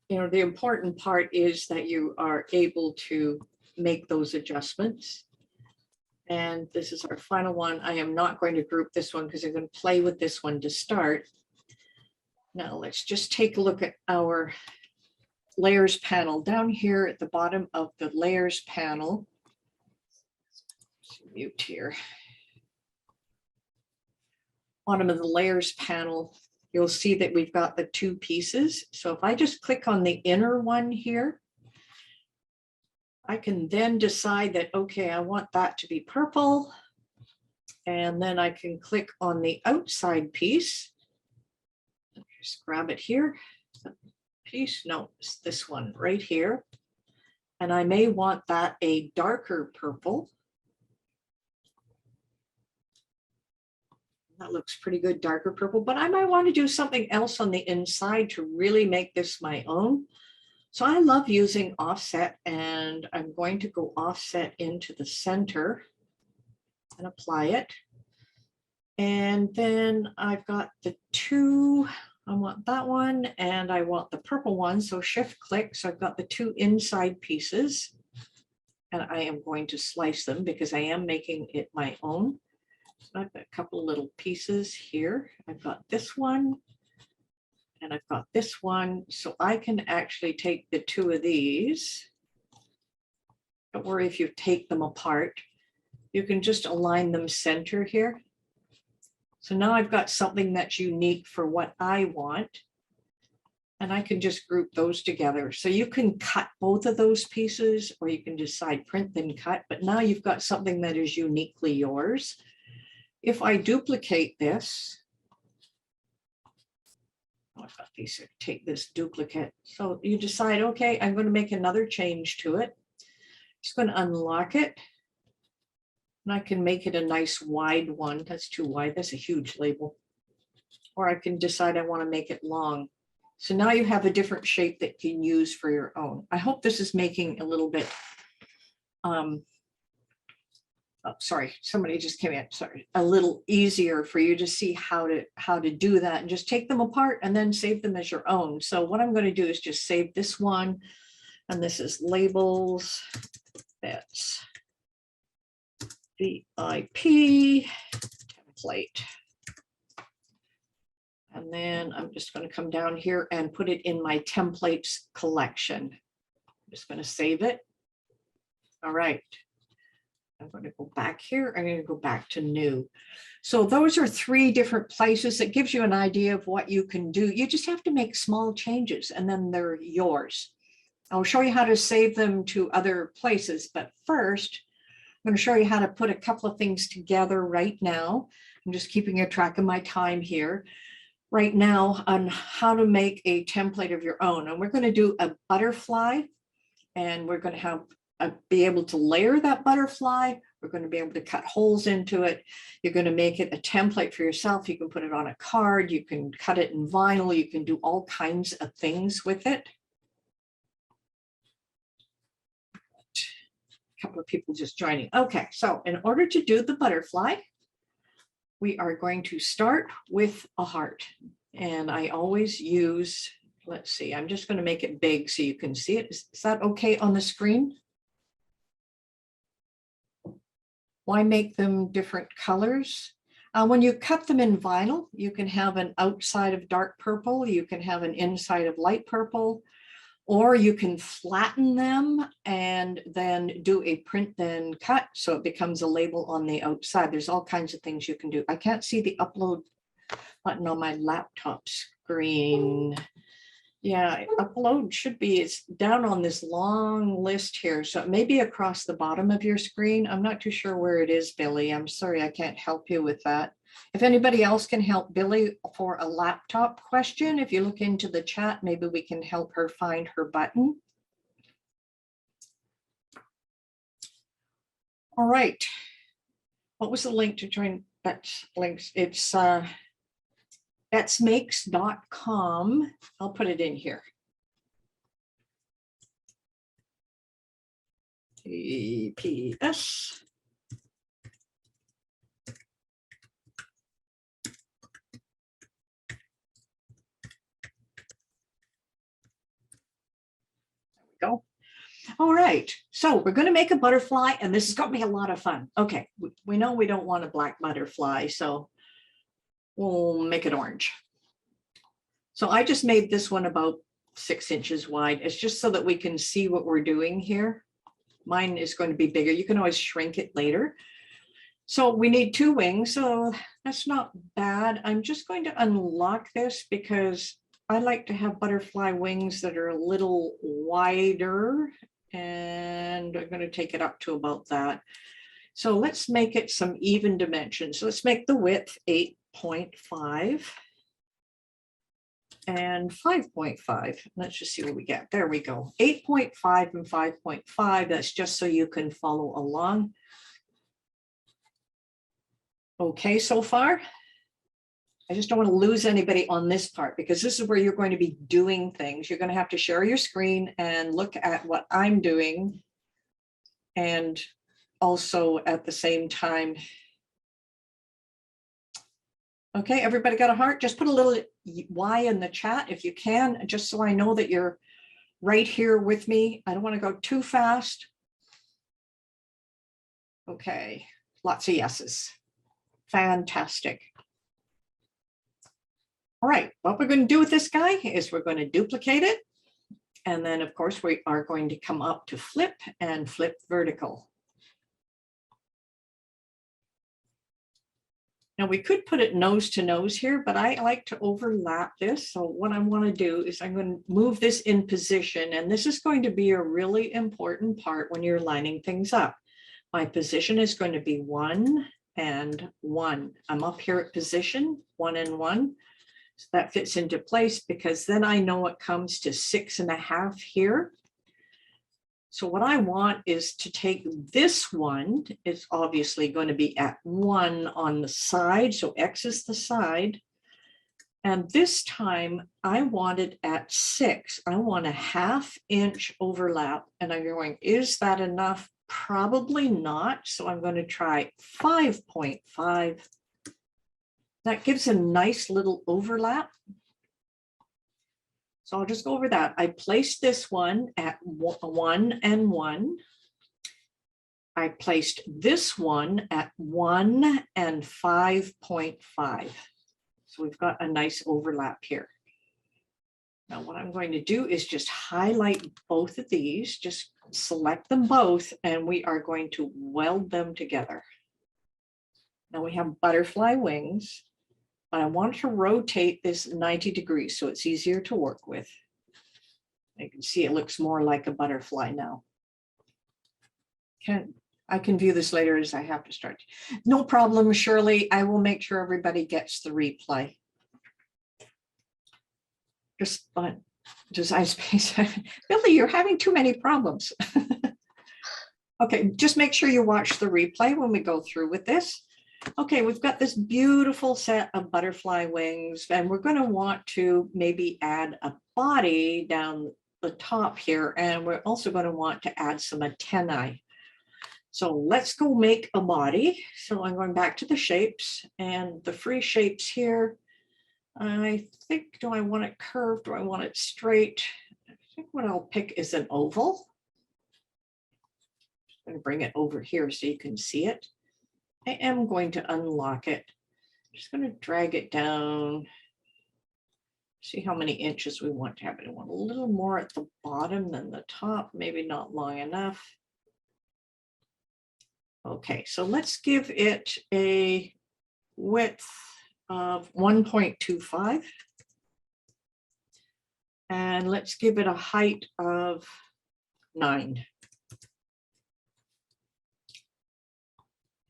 You know, the important part is that you are able to make those adjustments. And this is our final one. I am not going to group this one because I'm going to play with this one to start. Now let's just take a look at our layers panel down here at the bottom of the layers panel. Let's mute here. Bottom of the layers panel, you'll see that we've got the two pieces. So if I just click on the inner one here, I can then decide that, okay, I want that to be purple. And then I can click on the outside piece. Just grab it here. Piece, no, it's this one right here. And I may want that a darker purple. That looks pretty good, darker purple, but I might want to do something else on the inside to really make this my own. So I love using offset, and I'm going to go offset into the center and apply it. And then I've got the two, I want that one and I want the purple one. So shift click. So I've got the two inside pieces and I am going to slice them because I am making it my own. So I've got a couple of little pieces here. I've got this one and I've got this one. So I can actually take the two of these. Don't worry if you take them apart. You can just align them center here. So now I've got something that's unique for what I want. And I can just group those together. So you can cut both of those pieces or you can decide print then cut, but now you've got something that is uniquely yours. If I duplicate this, I've got these, take this duplicate. So you decide, okay, I'm going to make another change to it. Just going to unlock it. And I can make it a nice wide one. That's too wide. That's a huge label. Or I can decide I want to make it long. So now you have a different shape that you can use for your own. I hope this is making a little bit, oh, sorry, somebody just came in, sorry, a little easier for you to see how to do that and just take them apart and then save them as your own. So what I'm going to do is just save this one. And this is labels, that's VIP template. And then I'm just going to come down here and put it in my templates collection. I'm just going to save it. All right. I'm going to go back here. I'm going to go back to new. So those are three different places that gives you an idea of what you can do. You just have to make small changes and then they're yours. I'll show you how to save them to other places. But first, I'm going to show you how to put a couple of things together right now. I'm just keeping a track of my time here. Right now on how to make a template of your own. And we're going to do a butterfly and we're going to have be able to layer that butterfly. We're going to be able to cut holes into it. You're going to make it a template for yourself. You can put it on a card. You can cut it in vinyl. You can do all kinds of things with it. A couple of people just joining. Okay, so in order to do the butterfly, we are going to start with a heart. And I always use, let's see, I'm just going to make it big so you can see it. Is that okay on the screen? Why make them different colors? When you cut them in vinyl, you can have an outside of dark purple, you can have an inside of light purple, or you can flatten them and then do a print then cut so it becomes a label on the outside. There's all kinds of things you can do. I can't see the upload button on my laptop screen. Yeah, upload should be, it's down on this long list here. So it may be across the bottom of your screen. I'm not too sure where it is, Billy. I'm sorry, I can't help you with that. If anybody else can help Billy for a laptop question, if you look into the chat, maybe we can help her find her button. All right. What was the link to join Betts links? It's BettesMakes.com. I'll put it in here. BPS. Go. All right, so we're going to make a butterfly, and this is going to be a lot of fun. Okay, we know we don't want a black butterfly, so we'll make it orange. So I just made this one about 6 inches wide. It's just so that we can see what we're doing here. Mine is going to be bigger. You can always shrink it later. So we need 2 wings, so that's not bad. I'm just going to unlock this because I like to have butterfly wings that are a little wider, and I'm going to take it up to about that. So let's make it some even dimensions. So let's make the width 8.5 and 5.5. Let's just see what we get. There we go. 8.5 and 5.5. That's just so you can follow along. Okay, so far. I just don't want to lose anybody on this part because this is where you're going to be doing things. You're going to have to share your screen and look at what I'm doing. And also at the same time. Okay, everybody got a heart? Just put a little Y in the chat if you can, just so I know that you're right here with me. I don't want to go too fast. Okay, lots of yeses. Fantastic. All right, what we're going to do with this guy is we're going to duplicate it. And then, of course, we are going to come up to flip and flip vertical. Now we could put it nose to nose here, but I like to overlap this. So what I want to do is I'm going to move this in position. And this is going to be a really important part when you're lining things up. My position is going to be 1 and 1. I'm up here at position 1 and 1. So that fits into place because then I know it comes to 6.5 here. So what I want is to take this one, it's obviously going to be at 1 on the side, so X is the side. And this time I want it at 6. I want a 1/2 inch overlap. And I'm going, is that enough? Probably not. So I'm going to try 5.5. That gives a nice little overlap. So I'll just go over that. I placed this one at 1 and 1. I placed this one at 1 and 5.5. So we've got a nice overlap here. Now what I'm going to do is just highlight both of these, just select them both, and we are going to weld them together. Now we have butterfly wings. I want to rotate this 90 degrees so it's easier to work with. You can see it looks more like a butterfly now. I can view this later as I have to start. No problem, Shirley. I will make sure everybody gets the replay. Just design space. Billy, you're having too many problems. Okay, just make sure you watch the replay when we go through with this. Okay, we've got this beautiful set of butterfly wings, and we're going to want to maybe add a body down the top here, and we're also going to want to add some antennae. So let's go make a body. So I'm going back to the shapes and the free shapes here. I think, do I want it curved? Do I want it straight? I think what I'll pick is an oval. I'm going to bring it over here so you can see it. I am going to unlock it. I'm just going to drag it down. See how many inches we want to have it. I want a little more at the bottom than the top, maybe not long enough. Okay, so let's give it a width of 1.25. And let's give it a height of 9.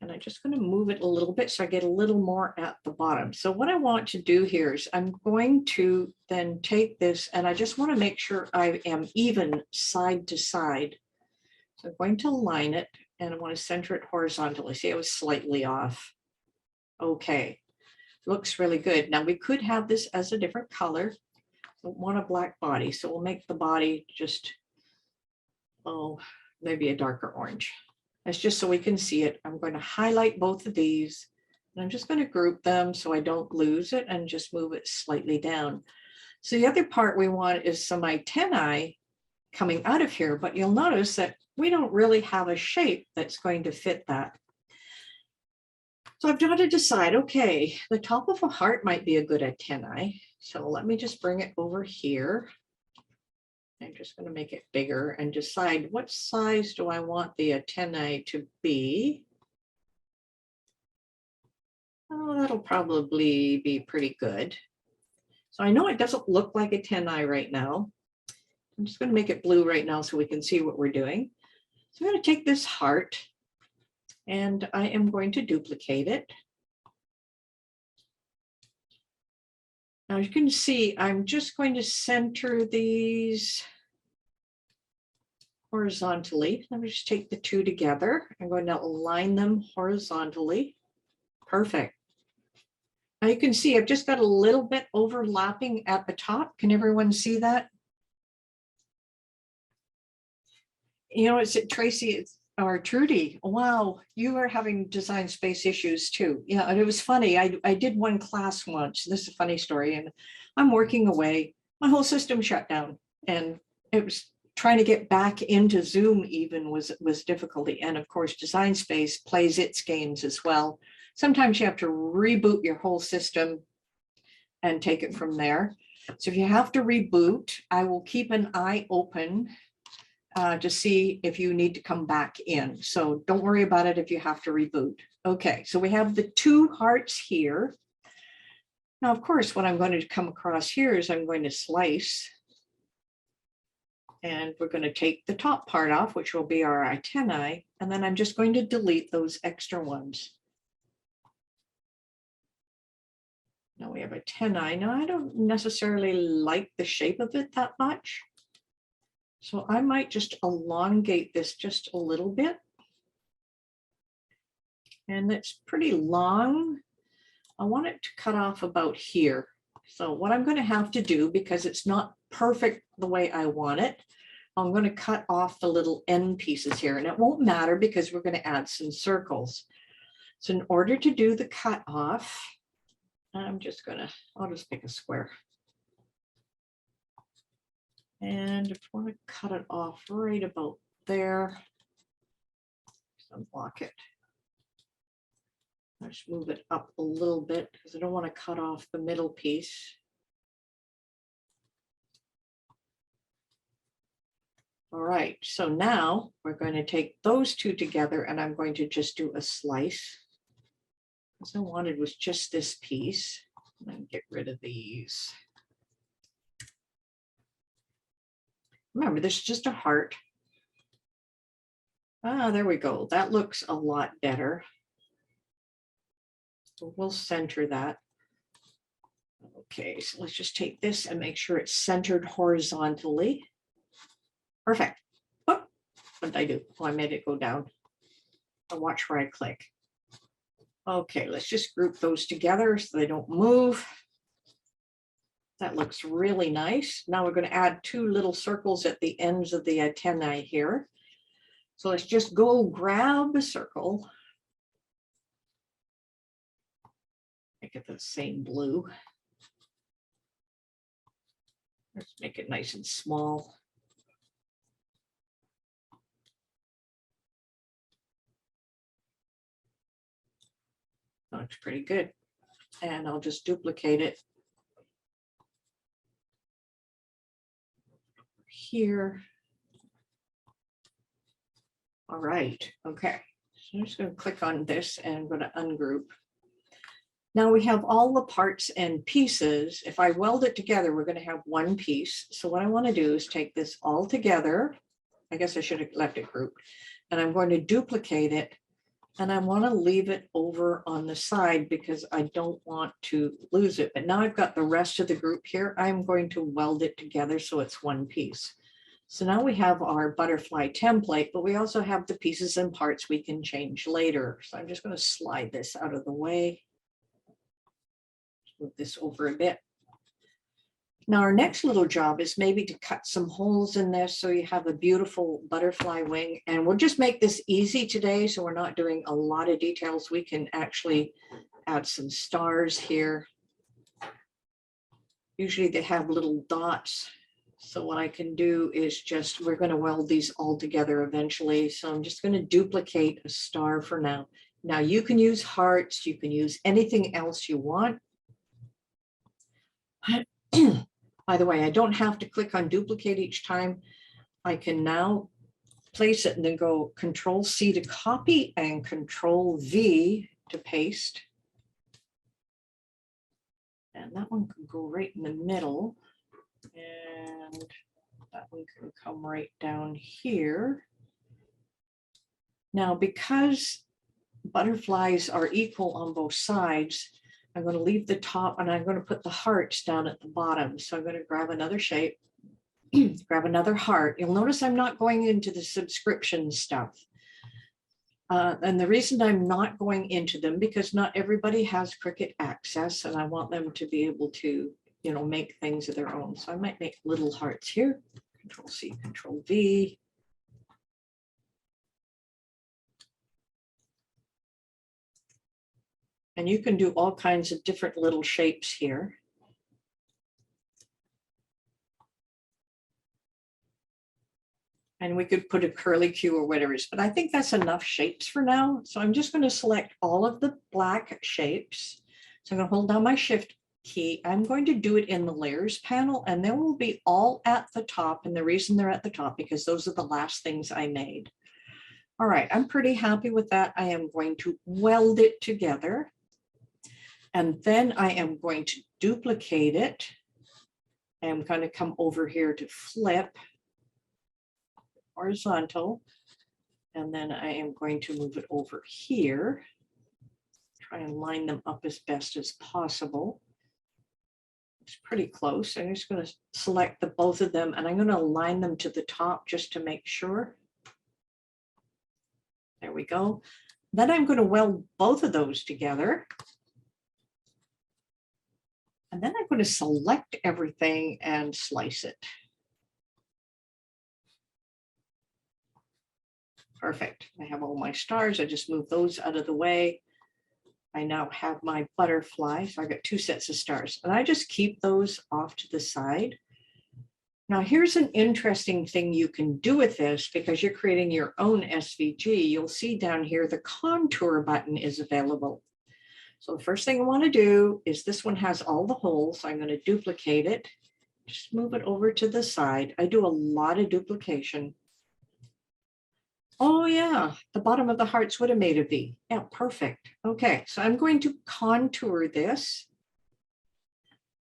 And I'm just going to move it a little bit so I get a little more at the bottom. So what I want to do here is I'm going to then take this, and I just want to make sure I am even side to side. So I'm going to line it, and I want to center it horizontally. See, I was slightly off. Okay, looks really good. Now we could have this as a different color. Don't want a black body, so we'll make the body just, oh, maybe a darker orange. That's just so we can see it. I'm going to highlight both of these, and I'm just going to group them so I don't lose it and just move it slightly down. So the other part we want is some antennae coming out of here, but you'll notice that we don't really have a shape that's going to fit that. So I've got to decide, okay, the top of a heart might be a good antennae. So let me just bring it over here. I'm just going to make it bigger and decide what size do I want the antennae to be. Oh, that'll probably be pretty good. So I know it doesn't look like antennae right now. I'm just going to make it blue right now so we can see what we're doing. So I'm going to take this heart and I am going to duplicate it. Now you can see I'm just going to center these horizontally. Let me just take the two together. I'm going to align them horizontally. Perfect. Now you can see I've just got a little bit overlapping at the top. Can everyone see that? You know, it's Tracy or Trudy. Wow, you are having design space issues too. Yeah, and it was funny. I did one class once. This is a funny story. And I'm working away. My whole system shut down. And it was trying to get back into Zoom even was difficulty. And of course, design space plays its games as well. Sometimes you have to reboot your whole system and take it from there. So if you have to reboot, I will keep an eye open to see if you need to come back in. So don't worry about it if you have to reboot. Okay, so we have the two hearts here. Now, of course, what I'm going to come across here is I'm going to slice. And we're going to take the top part off, which will be our antennae. And then I'm just going to delete those extra ones. Now we have antennae. Now I don't necessarily like the shape of it that much. So I might just elongate this just a little bit. And it's pretty long. I want it to cut off about here. So what I'm going to have to do, because it's not perfect the way I want it, I'm going to cut off the little end pieces here. And it won't matter because we're going to add some circles. So in order to do the cut off, I'll just pick a square. And if I want to cut it off right about there, just unblock it. I'll just move it up a little bit because I don't want to cut off the middle piece. All right, so now we're going to take those two together and I'm going to just do a slice. What I wanted was just this piece. And then get rid of these. Remember, this is just a heart. Ah, there we go. That looks a lot better. So we'll center that. Okay, so let's just take this and make sure it's centered horizontally. Perfect. Oh, what did I do? Oh, I made it go down. I'll watch where I click. Okay, let's just group those together so they don't move. That looks really nice. Now we're going to add two little circles at the ends of the antennae here. So let's just go grab a circle. Make it the same blue. Let's make it nice and small. Looks pretty good. And I'll just duplicate it here. All right, okay. So I'm just going to click on this and I'm going to ungroup. Now we have all the parts and pieces. If I weld it together, we're going to have one piece. So what I want to do is take this all together. I guess I should have left it grouped. And I'm going to duplicate it. And I want to leave it over on the side because I don't want to lose it. But now I've got the rest of the group here. I'm going to weld it together so it's one piece. So now we have our butterfly template, but we also have the pieces and parts we can change later. So I'm just going to slide this out of the way. Move this over a bit. Now our next little job is maybe to cut some holes in this so you have a beautiful butterfly wing. And we'll just make this easy today, so we're not doing a lot of details. We can actually add some stars here. Usually they have little dots. So what I can do is just, we're going to weld these all together eventually. So I'm just going to duplicate a star for now. Now you can use hearts, you can use anything else you want. By the way, I don't have to click on duplicate each time. I can now place it and then go Control-C to copy and Control-V to paste. And that one can go right in the middle. And that one can come right down here. Now, because butterflies are equal on both sides, I'm going to leave the top and I'm going to put the hearts down at the bottom. So I'm going to grab another shape, grab another heart. You'll notice I'm not going into the subscription stuff. And the reason I'm not going into them, because not everybody has Cricut access and I want them to be able to, you know, make things of their own. So I might make little hearts here. Control-C, Control-V. And you can do all kinds of different little shapes here. And we could put a curly Q or whatever it is, but I think that's enough shapes for now. So I'm just going to select all of the black shapes. So I'm going to hold down my Shift key. I'm going to do it in the layers panel, and they will be all at the top. And the reason they're at the top, because those are the last things I made. All right, I'm pretty happy with that. I am going to weld it together. And then I am going to duplicate it. I'm going to come over here to flip horizontal. And then I am going to move it over here. Try and line them up as best as possible. It's pretty close. I'm just going to select the both of them and I'm going to align them to the top just to make sure. There we go. Then I'm going to weld both of those together. And then I'm going to select everything and slice it. Perfect. I have all my stars. I just moved those out of the way. I now have my butterfly. So I got two sets of stars. And I just keep those off to the side. Now here's an interesting thing you can do with this because you're creating your own SVG. You'll see down here the contour button is available. So the first thing I want to do is this one has all the holes. So I'm going to duplicate it. Just move it over to the side. I do a lot of duplication. Oh yeah, the bottom of the hearts would have made a V. Yeah, perfect. Okay, so I'm going to contour this.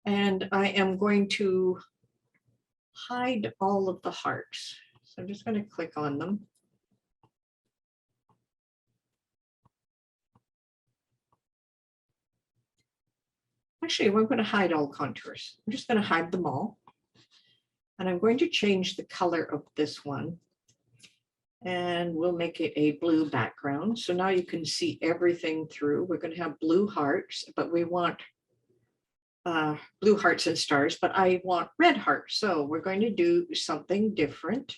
And I am going to hide all of the hearts. So I'm just going to click on them. Actually, I'm going to hide all contours. I'm just going to hide them all. And I'm going to change the color of this one. And we'll make it a blue background. So now you can see everything through. We're going to have blue hearts, but we want blue hearts and stars, but I want red hearts. So we're going to do something different.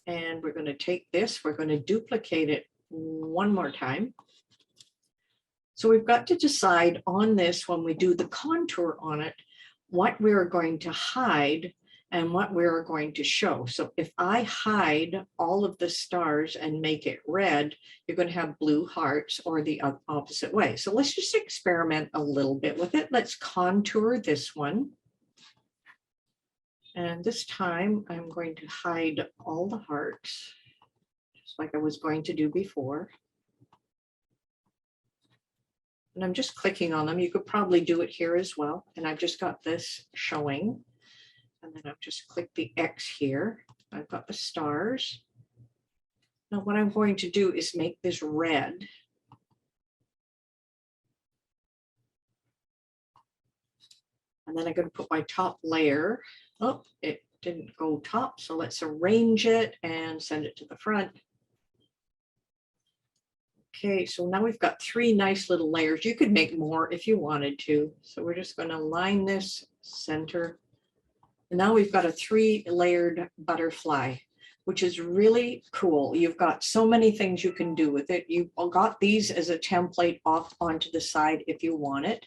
And we're going to take this, we're going to duplicate it one more time. So we've got to decide on this when we do the contour on it, what we're going to hide and what we're going to show. So if I hide all of the stars and make it red, you're going to have blue hearts or the opposite way. So let's just experiment a little bit with it. Let's contour this one. And this time I'm going to hide all the hearts, just like I was going to do before. And I'm just clicking on them. You could probably do it here as well. And I've just got this showing. And then I've just clicked the X here. I've got the stars. Now what I'm going to do is make this red. And then I'm going to put my top layer. Oh, it didn't go top. So let's arrange it and send it to the front. Okay, so now we've got 3 nice little layers. You could make more if you wanted to. So we're just going to line this center. And now we've got a 3-layered butterfly, which is really cool. You've got so many things you can do with it. You've got these as a template off onto the side if you want it.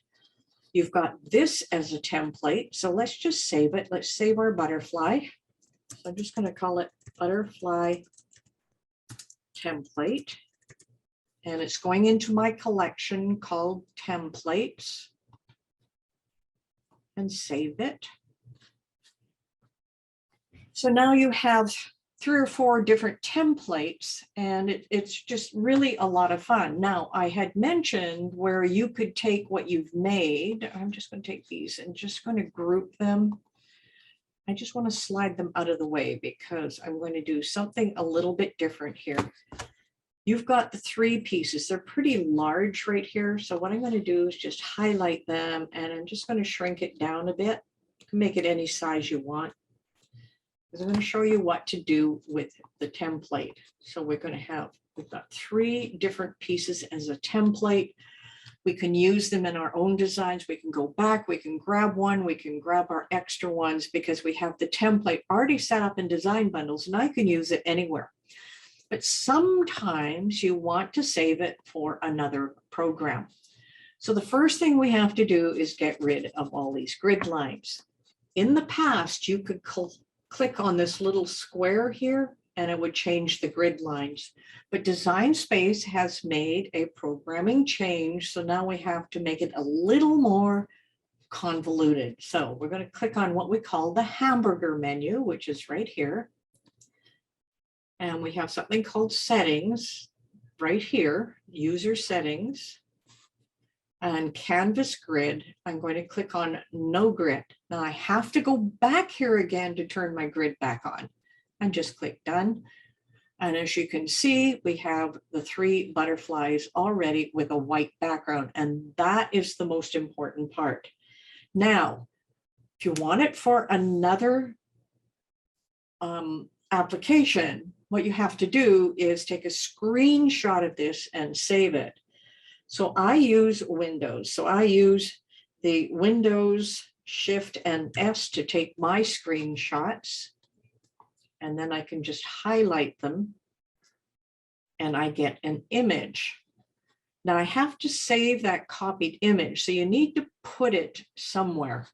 You've got this as a template. So let's just save it. Let's save our butterfly. So I'm just going to call it butterfly template. And it's going into my collection called templates. And save it. So now you have 3 or 4 different templates, and it's just really a lot of fun. Now, I had mentioned where you could take what you've made. I'm just going to take these and just going to group them. I just want to slide them out of the way because I'm going to do something a little bit different here. You've got the 3 pieces. They're pretty large right here. So what I'm going to do is just highlight them, and I'm just going to shrink it down a bit. You can make it any size you want. I'm going to show you what to do with the template. So we've got 3 different pieces as a template. We can use them in our own designs. We can go back, we can grab one, we can grab our extra ones because we have the template already set up in design bundles, and I can use it anywhere. But sometimes you want to save it for another program. So the first thing we have to do is get rid of all these grid lines. In the past, you could click on this little square here and it would change the grid lines. But Design Space has made a programming change. So now we have to make it a little more convoluted. So we're going to click on what we call the hamburger menu, which is right here. And we have something called settings right here, user settings. And canvas grid, I'm going to click on no grid. Now I have to go back here again to turn my grid back on and just click done. And as you can see, we have the 3 butterflies already with a white background, and that is the most important part. Now, if you want it for another application, what you have to do is take a screenshot of this and save it. So I use Windows. So I use the Windows Shift and S to take my screenshots. And then I can just highlight them. And I get an image. Now I have to save that copied image. So you need to put it somewhere.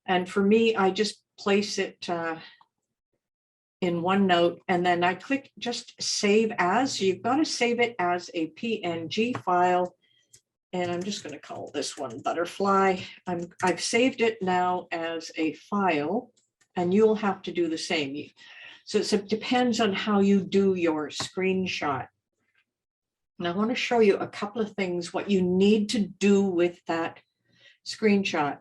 And for me, I just place it in OneNote, and then I click just save as. So you've got to save it as a PNG file. And I'm just going to call this one butterfly. I've saved it now as a file, and you'll have to do the same. So it depends on how you do your screenshot. And I want to show you a couple of things, what you need to do with that screenshot.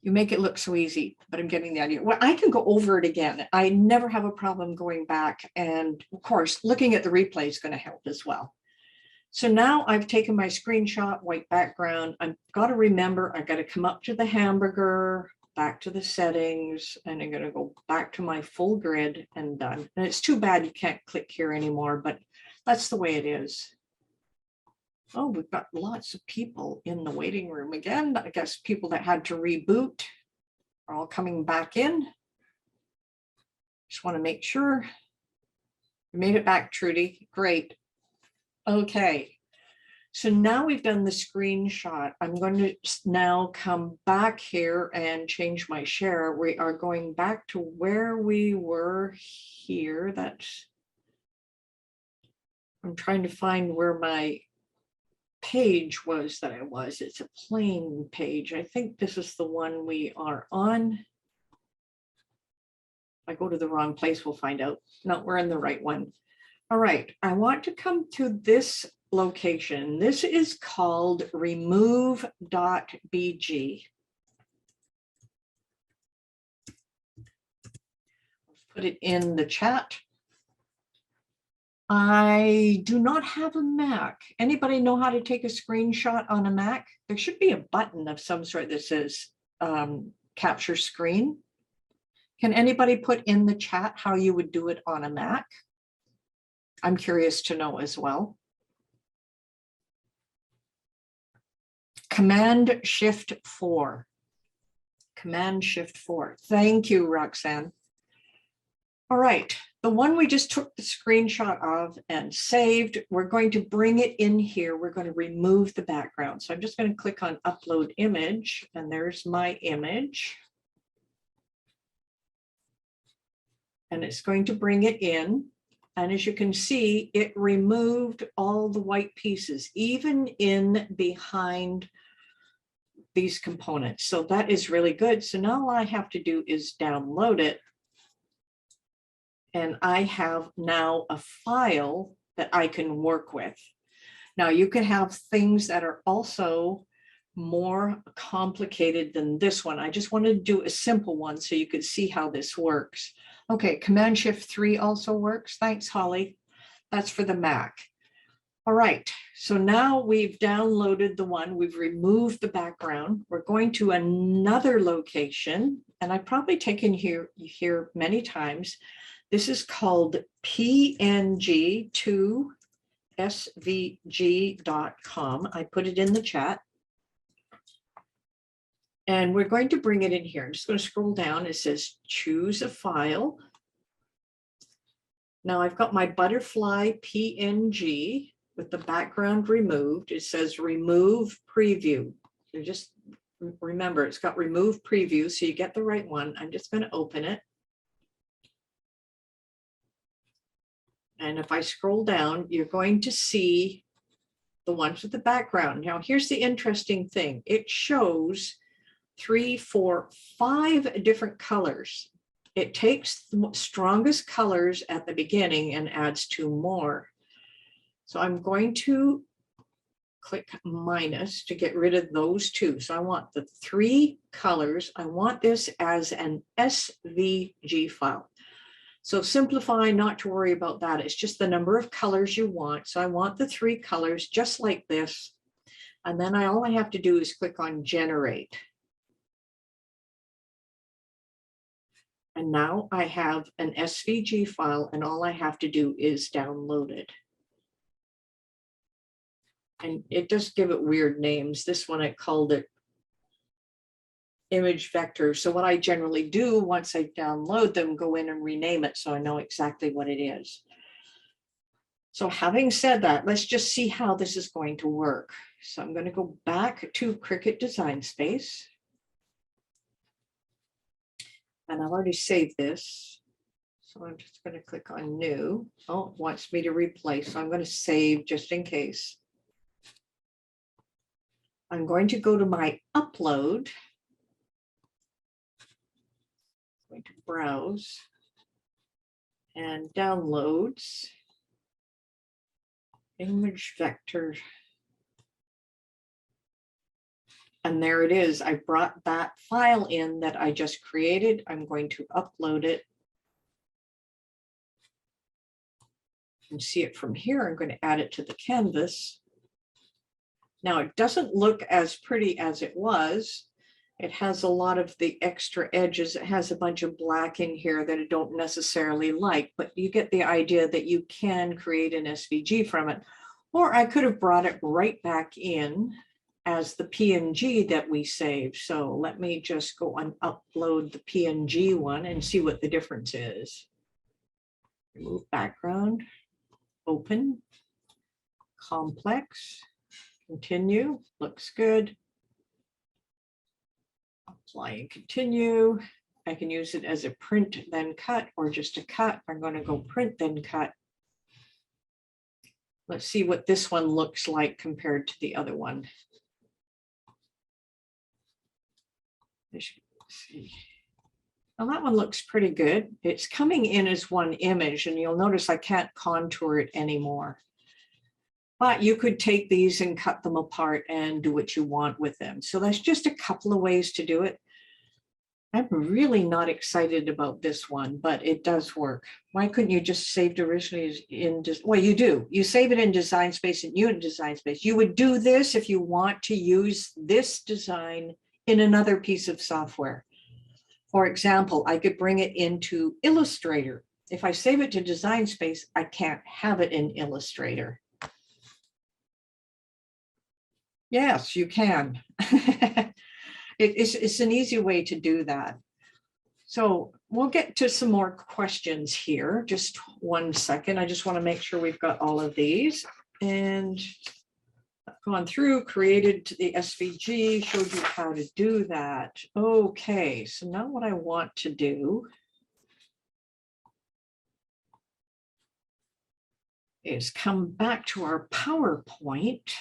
You make it look so easy, but I'm getting the idea. Well, I can go over it again. I never have a problem going back. And of course, looking at the replay is going to help as well. So now I've taken my screenshot, white background. I've got to remember, I've got to come up to the hamburger, back to the settings, and I'm going to go back to my full grid and done. And it's too bad you can't click here anymore, but that's the way it is. Oh, we've got lots of people in the waiting room again. I guess people that had to reboot are all coming back in. Just want to make sure. We made it back, Trudy. Great. Okay. So now we've done the screenshot. I'm going to now come back here and change my share. We are going back to where we were here. I'm trying to find where my page was that I was. It's a plain page. I think this is the one we are on. If I go to the wrong place, we'll find out. No, we're in the right one. All right, I want to come to this location. This is called remove.bg. Let's put it in the chat. I do not have a Mac. Anybody know how to take a screenshot on a Mac? There should be a button of some sort that says capture screen. Can anybody put in the chat how you would do it on a Mac? I'm curious to know as well. Command Shift 4. Command Shift 4. Thank you, Roxanne. All right, the one we just took the screenshot of and saved, we're going to bring it in here. We're going to remove the background. So I'm just going to click on Upload Image, and there's my image. And it's going to bring it in. And as you can see, it removed all the white pieces, even in behind these components. So that is really good. So now all I have to do is download it. And I have now a file that I can work with. Now you can have things that are also more complicated than this one. I just wanted to do a simple one so you could see how this works. Okay, Command Shift 3 also works. Thanks, Holly. That's for the Mac. All right, so now we've downloaded the one, we've removed the background. We're going to another location, and I've probably taken here many times. This is called png2svg.com. I put it in the chat. And we're going to bring it in here. I'm just going to scroll down. It says choose a file. Now I've got my butterfly PNG with the background removed. It says remove preview. So just remember, it's got remove preview, so you get the right one. I'm just going to open it. And if I scroll down, you're going to see the ones with the background. Now, here's the interesting thing. It shows 3, 4, 5 different colors. It takes the strongest colors at the beginning and adds 2 more. So I'm going to click minus to get rid of those 2. So I want the 3 colors. I want this as an SVG file. So simplify, not to worry about that. It's just the number of colors you want. So I want the 3 colors just like this. And then all I have to do is click on generate. And now I have an SVG file, and all I have to do is download it. And it does give it weird names. This one, I called it image vector. So what I generally do once I download them, go in and rename it so I know exactly what it is. So having said that, let's just see how this is going to work. So I'm going to go back to Cricut Design Space. And I've already saved this. So I'm just going to click on new. Oh, it wants me to replace. So I'm going to save just in case. I'm going to go to my upload. Going to browse and downloads, image vector. And there it is. I brought that file in that I just created. I'm going to upload it. You can see it from here. I'm going to add it to the canvas. Now it doesn't look as pretty as it was. It has a lot of the extra edges. It has a bunch of black in here that I don't necessarily like, but you get the idea that you can create an SVG from it. Or I could have brought it right back in as the PNG that we saved. So let me just go and upload the PNG one and see what the difference is. Remove background, open, complex, continue, looks good. Apply and continue. I can use it as a print, then cut, or just a cut. I'm going to go print, then cut. Let's see what this one looks like compared to the other one. See. Well, that one looks pretty good. It's coming in as one image, and you'll notice I can't contour it anymore. But you could take these and cut them apart and do what you want with them. So that's just a couple of ways to do it. I'm really not excited about this one, but it does work. Why couldn't you just save it originally in, well, you do. You save it in Design Space and Unit Design Space. You would do this if you want to use this design in another piece of software. For example, I could bring it into Illustrator. If I save it to Design Space, I can't have it in Illustrator. Yes, you can. It's an easy way to do that. So we'll get to some more questions here. Just 1 second. I just want to make sure we've got all of these. And I've gone through, created the SVG, showed you how to do that. Okay, so now what I want to do is come back to our PowerPoint.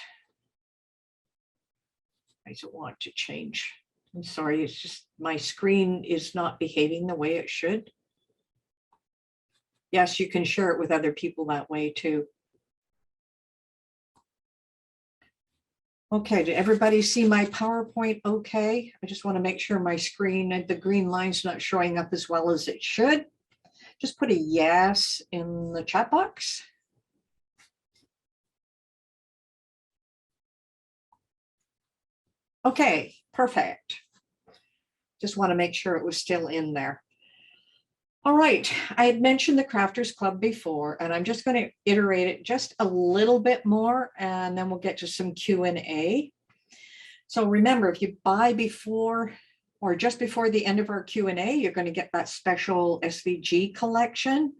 I don't want to change. I'm sorry, it's just my screen is not behaving the way it should. Yes, you can share it with other people that way too. Okay, did everybody see my PowerPoint okay? I just want to make sure my screen, the green line's not showing up as well as it should. Just put a yes in the chat box. Okay, perfect. Just want to make sure it was still in there. All right, I had mentioned the Crafters Club before, and I'm just going to iterate it just a little bit more, and then we'll get to some Q&A. So remember, if you buy before or just before the end of our Q&A, you're going to get that special SVG collection.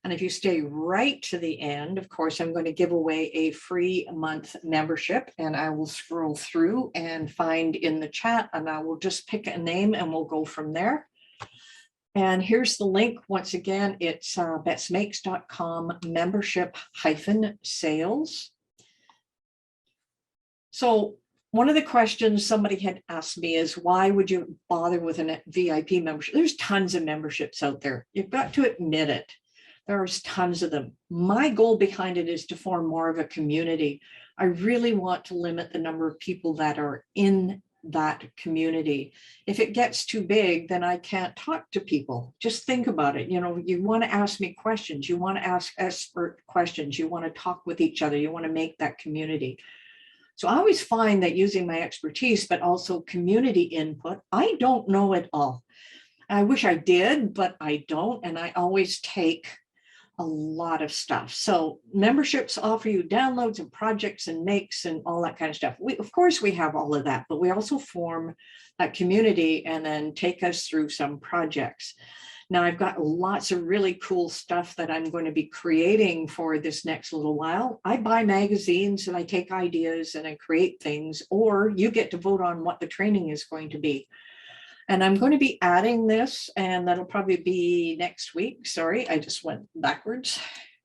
And if you stay right to the end, of course, I'm going to give away a free month membership, and I will scroll through and find in the chat, and I will just pick a name and we'll go from there. And here's the link. Once again, it's BettesMakes.com membership-sales. So one of the questions somebody had asked me is, why would you bother with a VIP membership? There's tons of memberships out there. You've got to admit it. There's tons of them. My goal behind it is to form more of a community. I really want to limit the number of people that are in that community. If it gets too big, then I can't talk to people. Just think about it. You know, you want to ask me questions. You want to ask expert questions. You want to talk with each other. You want to make that community. So I always find that using my expertise, but also community input, I don't know it all. I wish I did, but I don't. And I always take a lot of stuff. So memberships offer you downloads and projects and makes and all that kind of stuff. Of course, we have all of that, but we also form a community and then take us through some projects. Now, I've got lots of really cool stuff that I'm going to be creating for this next little while. I buy magazines and I take ideas and I create things, or you get to vote on what the training is going to be. And I'm going to be adding this, and that'll probably be next week. Sorry, I just went backwards.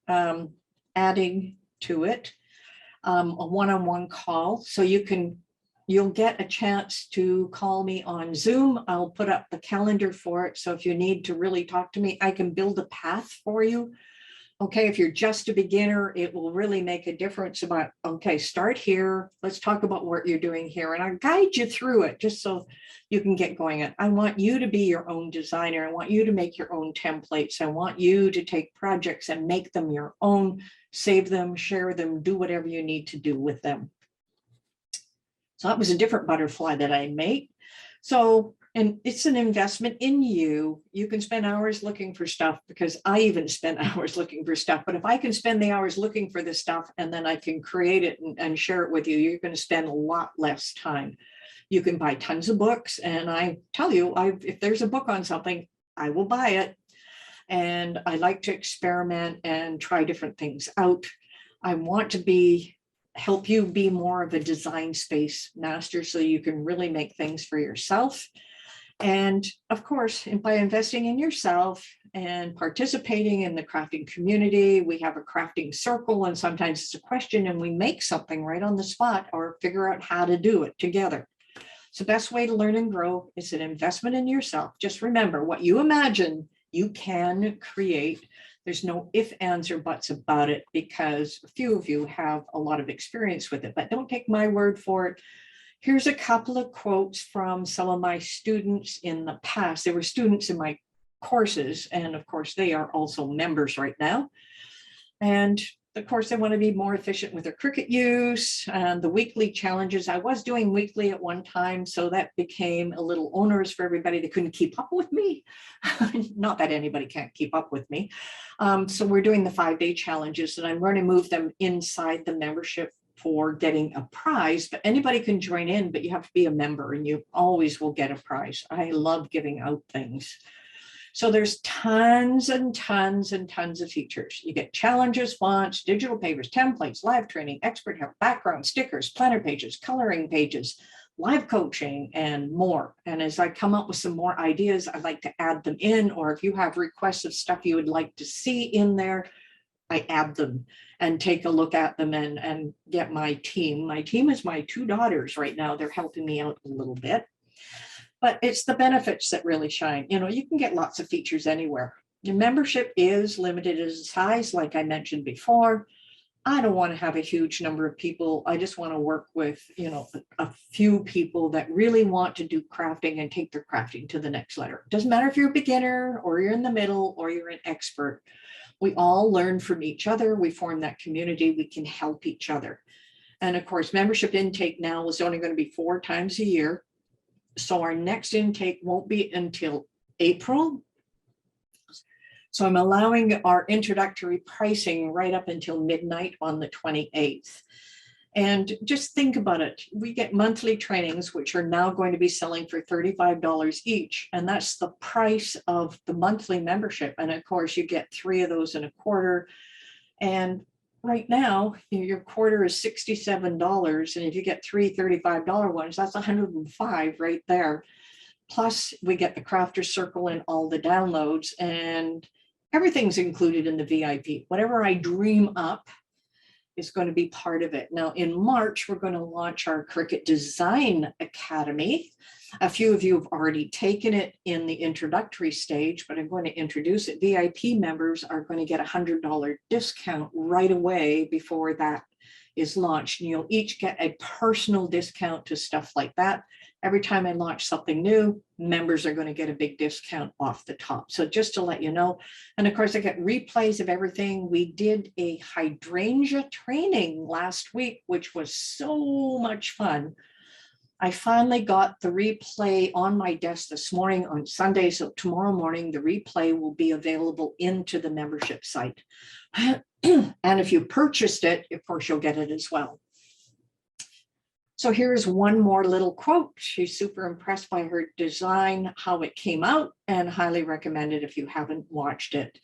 Adding to it a one-on-one call. So you'll get a chance to call me on Zoom. I'll put up the calendar for it. So if you need to really talk to me, I can build a path for you. Okay, if you're just a beginner, it will really make a difference about, okay, start here. Let's talk about what you're doing here. And I'll guide you through it just so you can get going. I want you to be your own designer. I want you to make your own templates. I want you to take projects and make them your own, save them, share them, do whatever you need to do with them. So that was a different butterfly that I made. So, and it's an investment in you. You can spend hours looking for stuff, because I even spend hours looking for stuff. But if I can spend the hours looking for this stuff and then I can create it and share it with you, you're going to spend a lot less time. You can buy tons of books. And I tell you, if there's a book on something, I will buy it. And I like to experiment and try different things out. I want to help you be more of a design space master so you can really make things for yourself. And of course, by investing in yourself and participating in the crafting community, we have a crafting circle, and sometimes it's a question and we make something right on the spot or figure out how to do it together. So the best way to learn and grow is an investment in yourself. Just remember, what you imagine, you can create. There's no ifs, ands, or buts about it because a few of you have a lot of experience with it, but don't take my word for it. Here's a couple of quotes from some of my students in the past. They were students in my courses, and of course, they are also members right now. And of course, they want to be more efficient with their Cricut use and the weekly challenges. I was doing weekly at one time, so that became a little onerous for everybody. They couldn't keep up with me. Not that anybody can't keep up with me. So we're doing the 5-day challenges, and I'm going to move them inside the membership for getting a prize. But anybody can join in, but you have to be a member, and you always will get a prize. I love giving out things. So there's tons and tons and tons of features. You get challenges, fonts, digital papers, templates, live training, expert help, background, stickers, planner pages, coloring pages, live coaching, and more. And as I come up with some more ideas, I'd like to add them in, or if you have requests of stuff you would like to see in there, I add them and take a look at them and get my team. My team is my 2 daughters right now. They're helping me out a little bit. But it's the benefits that really shine. You know, you can get lots of features anywhere. Your membership is limited in size, like I mentioned before. I don't want to have a huge number of people. I just want to work with, you know, a few people that really want to do crafting and take their crafting to the next level. It doesn't matter if you're a beginner or you're in the middle or you're an expert. We all learn from each other. We form that community. We can help each other. And of course, membership intake now is only going to be 4 times a year. So our next intake won't be until April. So I'm allowing our introductory pricing right up until midnight on the 28th. And just think about it. We get monthly trainings, which are now going to be selling for $35 each. And that's the price of the monthly membership. And of course, you get 3 of those in a quarter. And right now, your quarter is $67. And if you get 3 $35 ones, that's $105 right there. Plus, we get the Crafter Circle and all the downloads, and everything's included in the VIP. Whatever I dream up is going to be part of it. Now, in March, we're going to launch our Cricut Design Academy. A few of you have already taken it in the introductory stage, but I'm going to introduce it. VIP members are going to get a $100 discount right away before that is launched. And you'll each get a personal discount to stuff like that. Every time I launch something new, members are going to get a big discount off the top. So just to let you know, and of course I get replays of everything. We did a hydrangea training last week, which was so much fun. I finally got the replay on my desk this morning on Sunday. So tomorrow morning, the replay will be available into the membership site. And if you purchased it, of course, you'll get it as well. So here's one more little quote. She's super impressed by her design, how it came out, and highly recommend it if you haven't watched it.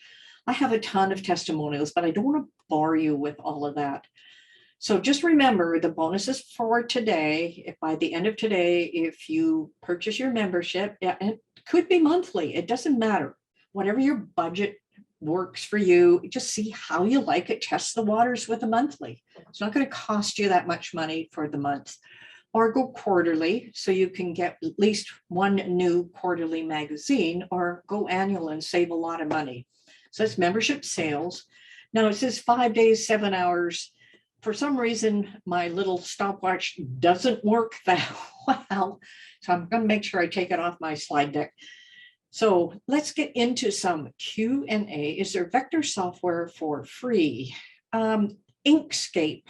I have a ton of testimonials, but I don't want to bore you with all of that. So just remember the bonuses for today. If by the end of today, if you purchase your membership, it could be monthly, it doesn't matter. Whatever your budget works for you, just see how you like it, test the waters with a monthly. It's not going to cost you that much money for the month. Or go quarterly, so you can get at least one new quarterly magazine, or go annual and save a lot of money. So it's membership sales. Now it says 5 days, 7 hours. For some reason, my little stopwatch doesn't work that well. So I'm going to make sure I take it off my slide deck. So let's get into some Q&A. Is there vector software for free? Inkscape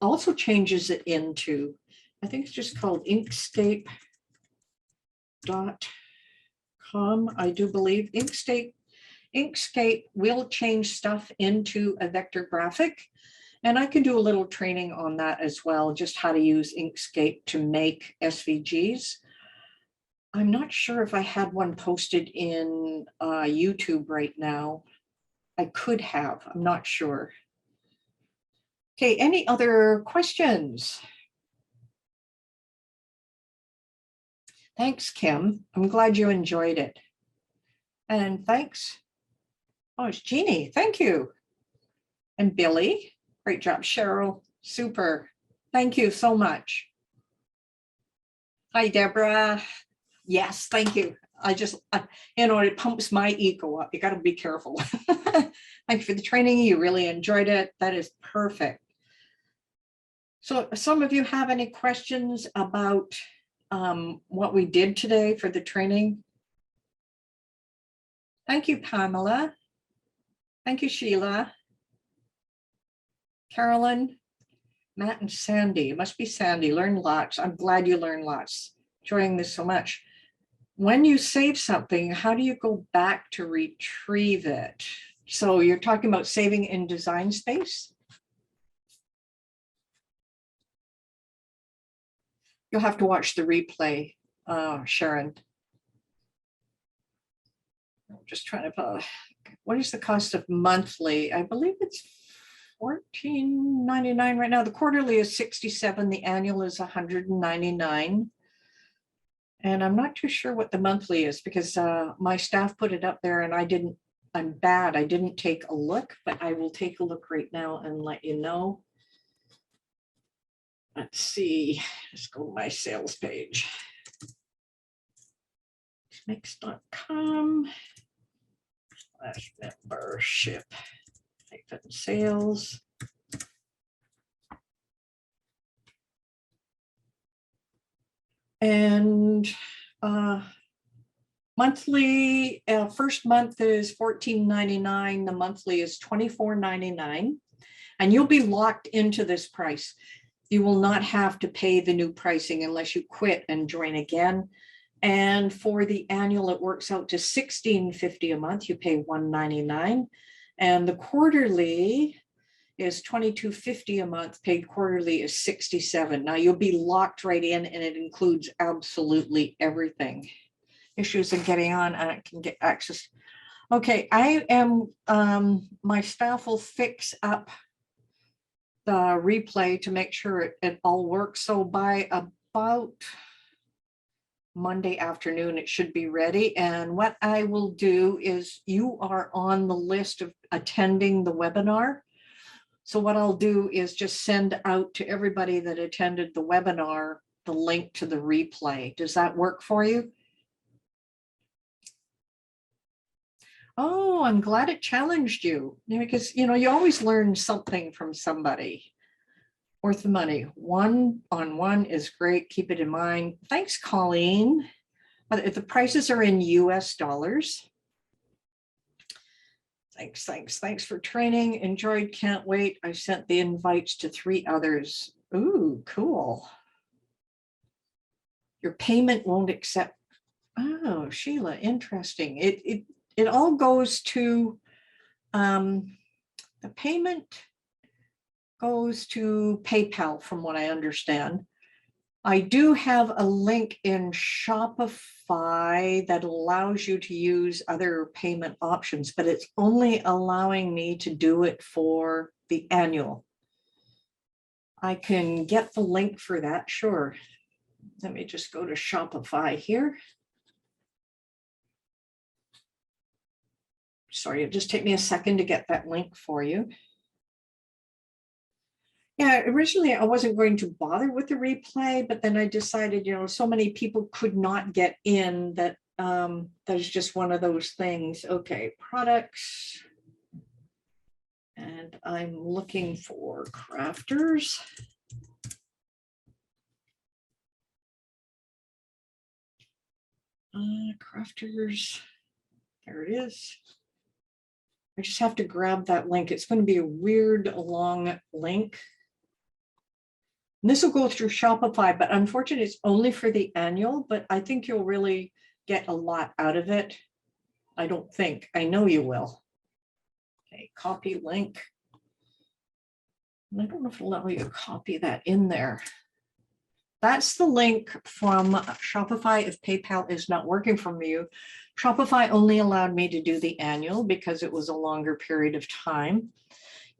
also changes it into, I think it's just called Inkscape.com, I do believe. Inkscape will change stuff into a vector graphic. And I can do a little training on that as well, just how to use Inkscape to make SVGs. I'm not sure if I had one posted in YouTube right now. I could have, I'm not sure. Okay, any other questions? Thanks, Kim. I'm glad you enjoyed it. And thanks. Oh, it's Jeannie, thank you. And Billy, great job. Cheryl, super. Thank you so much. Hi, Deborah. Yes, thank you. you know, it pumps my ego up. You got to be careful. Thank you for the training. You really enjoyed it. That is perfect. So some of you have any questions about what we did today for the training? Thank you, Pamela. Thank you, Sheila. Carolyn, Matt, and Sandy. It must be Sandy. Learn lots. I'm glad you learned lots. Enjoying this so much. When you save something, how do you go back to retrieve it? So you're talking about saving in Design Space? You'll have to watch the replay, Sharon. I'm just trying to, what is the cost of monthly? I believe it's $14.99 right now. The quarterly is $67. The annual is $199. And I'm not too sure what the monthly is because my staff put it up there and I'm bad. I didn't take a look, but I will take a look right now and let you know. Let's see, let's go to my sales page. BettesMakes.com/membership sales. And monthly, first month is $14.99. The monthly is $24.99. And you'll be locked into this price. You will not have to pay the new pricing unless you quit and join again. And for the annual, it works out to $16.50 a month. You pay $199. And the quarterly is $22.50 a month. Paid quarterly is $67. Now you'll be locked right in, and it includes absolutely everything. Issues in getting on, and I can get access. Okay, I am, my staff will fix up the replay to make sure it all works. So by about Monday afternoon, it should be ready. And what I will do is you are on the list of attending the webinar. So what I'll do is just send out to everybody that attended the webinar the link to the replay. Does that work for you? Oh, I'm glad it challenged you, because, you know, you always learn something from somebody. Worth the money. One-on-one is great. Keep it in mind. Thanks, Colleen. If the prices are in US dollars. Thanks for training. Enjoyed, can't wait. I sent the invites to 3 others. Ooh, cool. Your payment won't accept. Oh, Sheila, interesting. It all goes to, the payment goes to PayPal from what I understand. I do have a link in Shopify that allows you to use other payment options, but it's only allowing me to do it for the annual. I can get the link for that, sure. Let me just go to Shopify here. Sorry, it'll just take me a second to get that link for you. Yeah, originally I wasn't going to bother with the replay, but then I decided, you know, so many people could not get in that that's just one of those things. Okay, products. And I'm looking for crafters. Crafters, there it is. I just have to grab that link. It's going to be a weird long link. And this will go through Shopify, but unfortunately it's only for the annual, but I think you'll really get a lot out of it. I don't think, I know you will. Okay, copy link. And I don't know if it'll allow you to copy that in there. That's the link from Shopify if PayPal is not working for you. Shopify only allowed me to do the annual because it was a longer period of time.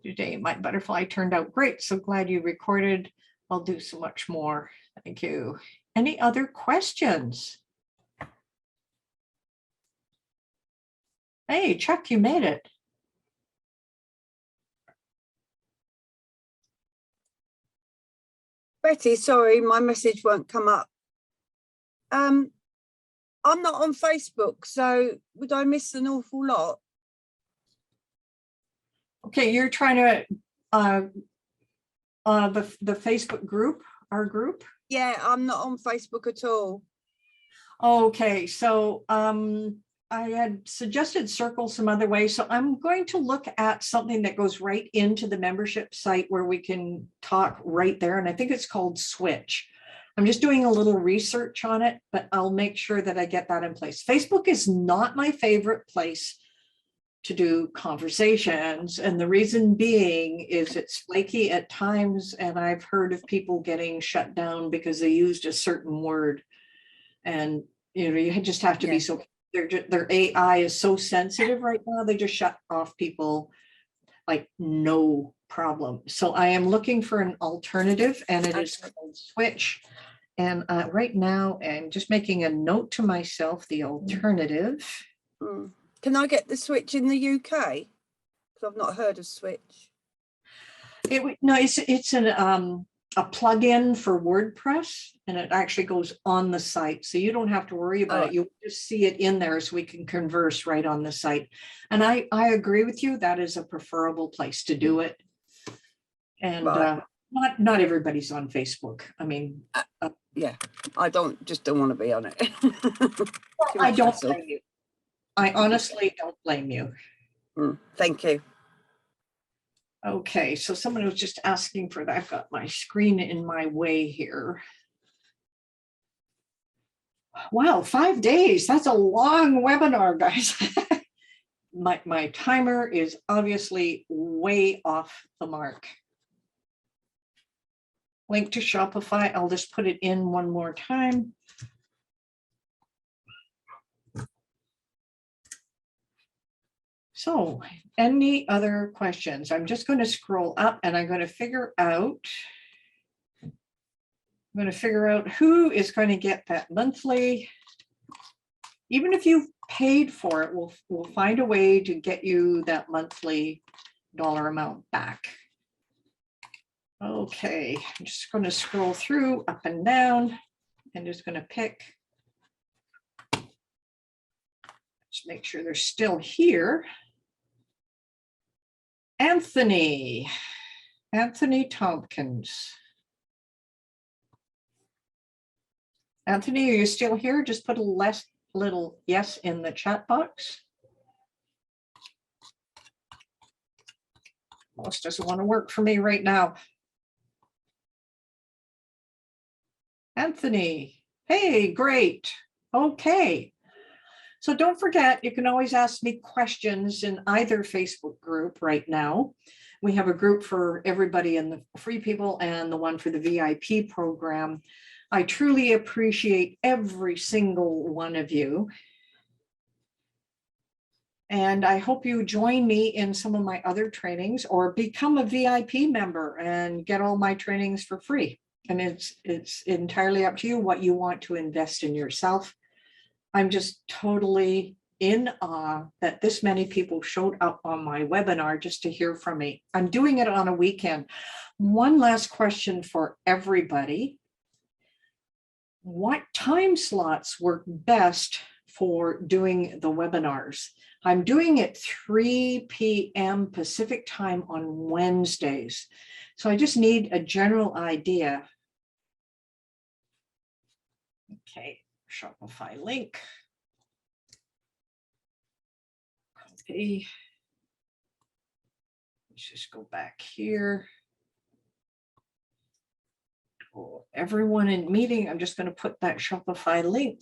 Today, my butterfly turned out great. So glad you recorded. I'll do so much more. Thank you. Any other questions? Hey, Chuck, you made it. Betty, sorry, my message won't come up. I'm not on Facebook, so would I miss an awful lot? Okay, you're trying to the Facebook group, our group. Yeah, I'm not on Facebook at all. Okay, so I had suggested circle some other ways. So I'm going to look at something that goes right into the membership site where we can talk right there. And I think it's called Switch. I'm just doing a little research on it, but I'll make sure that I get that in place. Facebook is not my favorite place to do conversations. And the reason being is it's flaky at times. And I've heard of people getting shut down because they used a certain word. And, you know, you just have to be so, their AI is so sensitive right now. They just shut off people like no problem. So I am looking for an alternative, and it is called Switch. And right now, I'm just making a note to myself, the alternative. Can I get the Switch in the UK? Because I've not heard of Switch. No, it's a plugin for WordPress, and it actually goes on the site. So you don't have to worry about it. You'll just see it in there so we can converse right on the site. And I agree with you. That is a preferable place to do it. And not everybody's on Facebook. I mean, yeah, I don't want to be on it. I don't blame you. I honestly don't blame you. Thank you. Okay, so someone was just asking for that. I've got my screen in my way here. Wow, 5 days. That's a long webinar, guys. my timer is obviously way off the mark. Link to Shopify. I'll just put it in one more time. So, any other questions? I'm just going to scroll up and I'm going to figure out who is going to get that monthly. Even if you've paid for it, we'll find a way to get you that monthly dollar amount back. Okay, I'm just going to scroll through up and down and just going to pick. Just make sure they're still here. Anthony Tompkins. Anthony, are you still here? Just put a little yes in the chat box. Most doesn't want to work for me right now. Anthony, hey, great. Okay. So don't forget, you can always ask me questions in either Facebook group right now. We have a group for everybody in the free people and the one for the VIP program. I truly appreciate every single one of you. And I hope you join me in some of my other trainings or become a VIP member and get all my trainings for free. And it's entirely up to you what you want to invest in yourself. I'm just totally in awe that this many people showed up on my webinar just to hear from me. I'm doing it on a weekend. One last question for everybody. What time slots work best for doing the webinars? I'm doing it 3 p.m. Pacific time on Wednesdays. So I just need a general idea. Okay. Shopify link. Copy. Let's just go back here. Oh, everyone in meeting, I'm just going to put that Shopify link.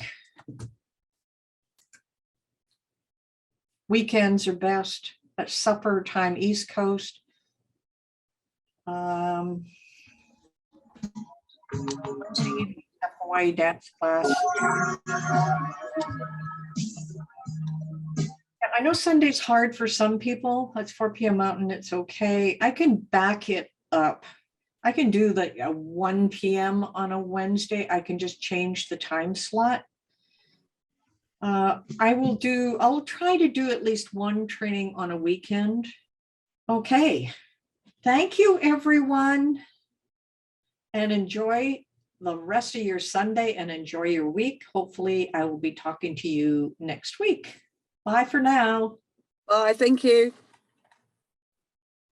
Weekends are best at supper time, East Coast. Hawaii dance class. I know Sunday's hard for some people. That's 4 p.m. Mountain. It's okay. I can back it up. I can do like a 1 p.m. on a Wednesday. I can just change the time slot. I'll try to do at least one training on a weekend. Okay. Thank you, everyone. And enjoy the rest of your Sunday and enjoy your week. Hopefully I will be talking to you next week. Bye for now. Bye. Thank you.